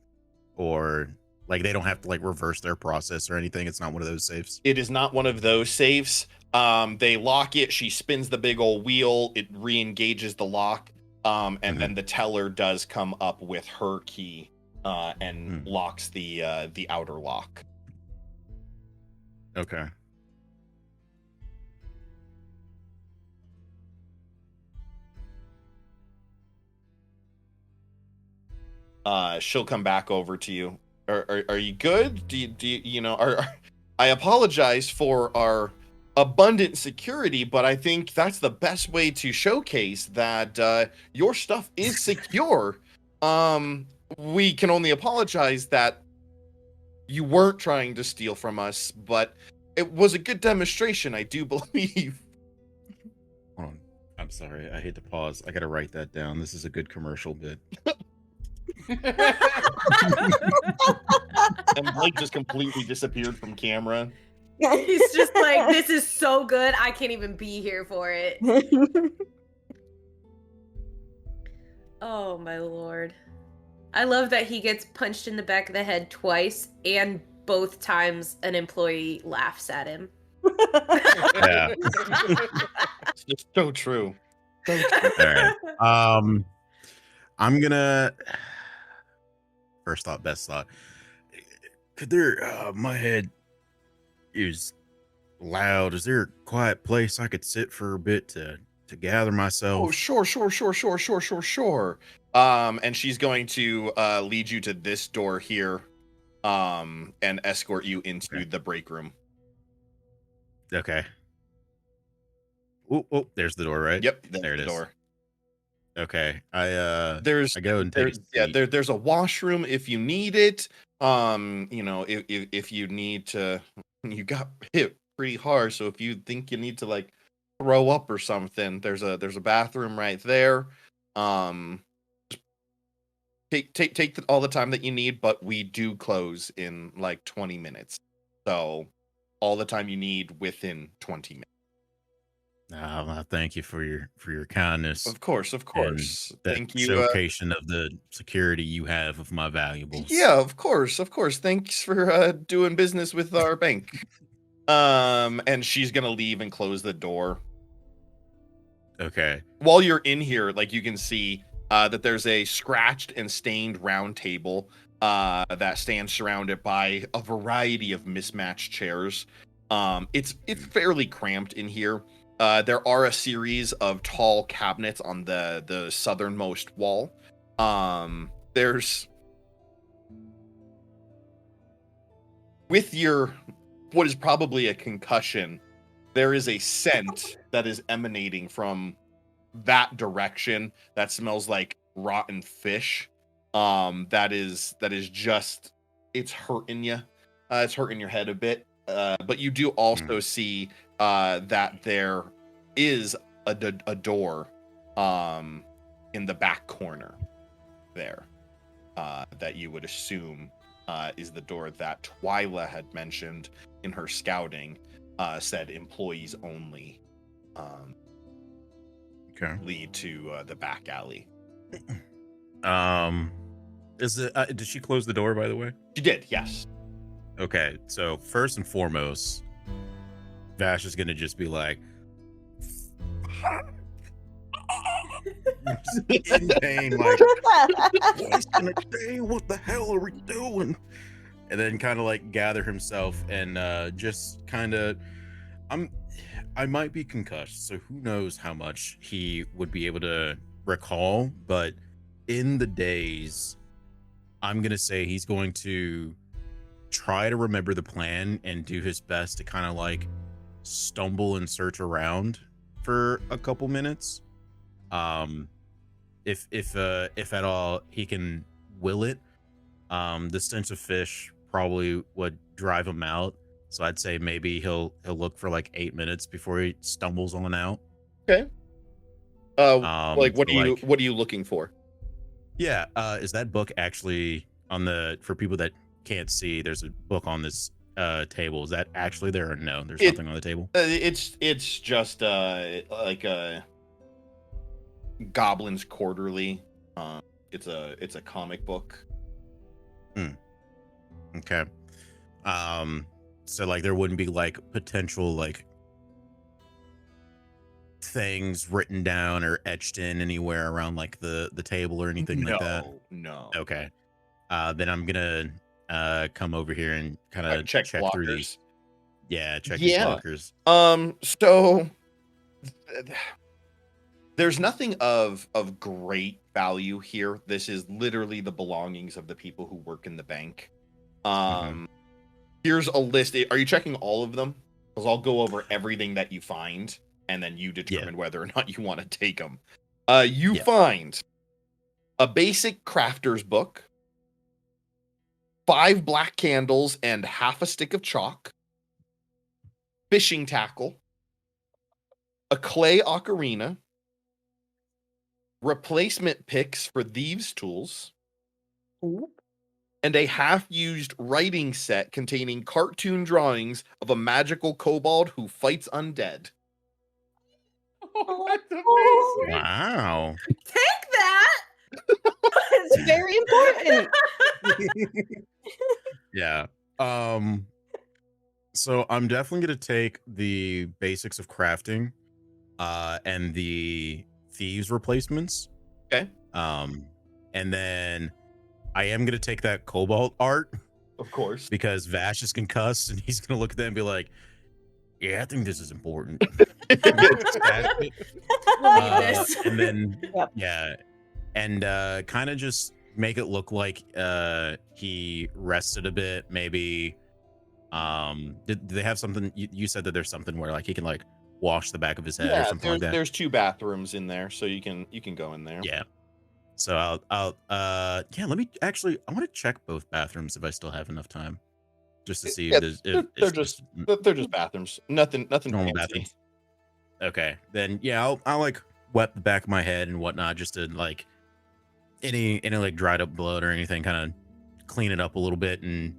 Or like they don't have to like reverse their process or anything? It's not one of those safes. It is not one of those safes. They lock it, she spins the big old wheel, it re-engages the lock, and then the teller does come up with her key and locks the outer lock. Okay. She'll come back over to you. Are you good? Do you know? I apologize for our abundant security, but I think that's the best way to showcase that your stuff is secure. We can only apologize that you weren't trying to steal from us, but it was a good demonstration, I do believe. Hold on. I'm sorry. I hate to pause. I gotta write that down. This is a good commercial bit. And Blake just completely disappeared from camera. He's just like, this is so good, I can't even be here for it. Oh my lord. I love that he gets punched in the back of the head twice, and both times an employee laughs at him. Yeah. It's just so true. So true. All right. I'm gonna first thought, best thought. Could there my head is loud. Is there a quiet place I could sit for a bit to gather myself? Oh, sure. And she's going to lead you to this door here, and escort you into the break room. Okay. Oh, there's the door, right? Yep, there it is. Door. Okay. I There's go and take there's a washroom if you need it. You know, if you need to, you got hit pretty hard, so if you think you need to like throw up or something, there's a bathroom right there. Take all the time that you need, but we do close in like 20 minutes. So all the time you need within 20 minutes. Well, thank you for your kindness. Of course. Thank you. Showcation of the security you have of my valuables. Yeah, of course. Thanks for doing business with our bank. And she's gonna leave and close the door. Okay. While you're in here, like you can see that there's a scratched and stained round table that stands surrounded by a variety of mismatched chairs. It's fairly cramped in here. There are a series of tall cabinets on the southernmost wall. There's, with your what is probably a concussion, there is a scent that is emanating from that direction that smells like rotten fish. That is just, it's hurting you. It's hurting your head a bit. But you do also see that there is a door in the back corner there that you would assume is the door that Twyla had mentioned in her scouting, said employees only lead to the back alley. Is it did she close the door, by the way? She did, yes. Okay, so first and foremost, Vash is gonna just be like in pain, like what the hell are we doing? And then kind of like gather himself and just kind of, I might be concussed, so who knows how much he would be able to recall. But in the days, I'm gonna say he's going to try to remember the plan and do his best to kind of like stumble and search around for a couple minutes. If at all he can will it. The stench of fish probably would drive him out. So I'd say maybe he'll look for like 8 minutes before he stumbles on out. Okay. Like what so, what are you looking for? Yeah, is that book actually on the, for people that can't see, there's a book on this table. Is that actually there or no? There's nothing on the table? It's just like a Goblin's Quarterly. It's a comic book. Okay. So like there wouldn't be like potential like things written down or etched in anywhere around like the table or anything like that? No. Okay. Then I'm gonna come over here and kind of check through lockers. these. Yeah, check these lockers. So there's nothing of great value here. This is literally the belongings of the people who work in the bank. Here's a list. Are you checking all of them? Because I'll go over everything that you find, and then you determine whether or not you want to take them. You find a basic crafter's book, 5 black candles and half a stick of chalk, fishing tackle, a clay ocarina, replacement picks for thieves' tools, and a half-used writing set containing cartoon drawings of a magical kobold who fights undead. Oh, that's amazing. Wow. Take that. It's very important. Yeah. So I'm definitely gonna take the basics of crafting, and the thieves replacements. Okay. And then I am gonna take that cobalt art Of course. because Vash is concussed and he's gonna look at that and be like, "Yeah, I think this is important." This. And then Yep. and kind of just make it look like he rested a bit. Maybe did they have something? You said that there's something where like he can like wash the back of his head or something like that. There's 2 bathrooms in there, so you can go in there. Yeah. So I'll let me actually, I want to check both bathrooms if I still have enough time, just to see Yeah, if they're just bathrooms. Nothing normal fancy. bathrooms. Okay, then yeah, I'll like wet the back of my head and whatnot, just to like any like dried up blood or anything, kind of clean it up a little bit, and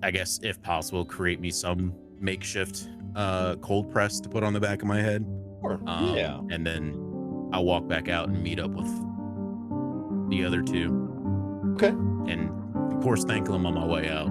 I guess if possible, create me some makeshift cold press to put on the back of my head. Sure. And then I'll walk back out and meet up with the other 2. Okay. And of course, thank them on my way out.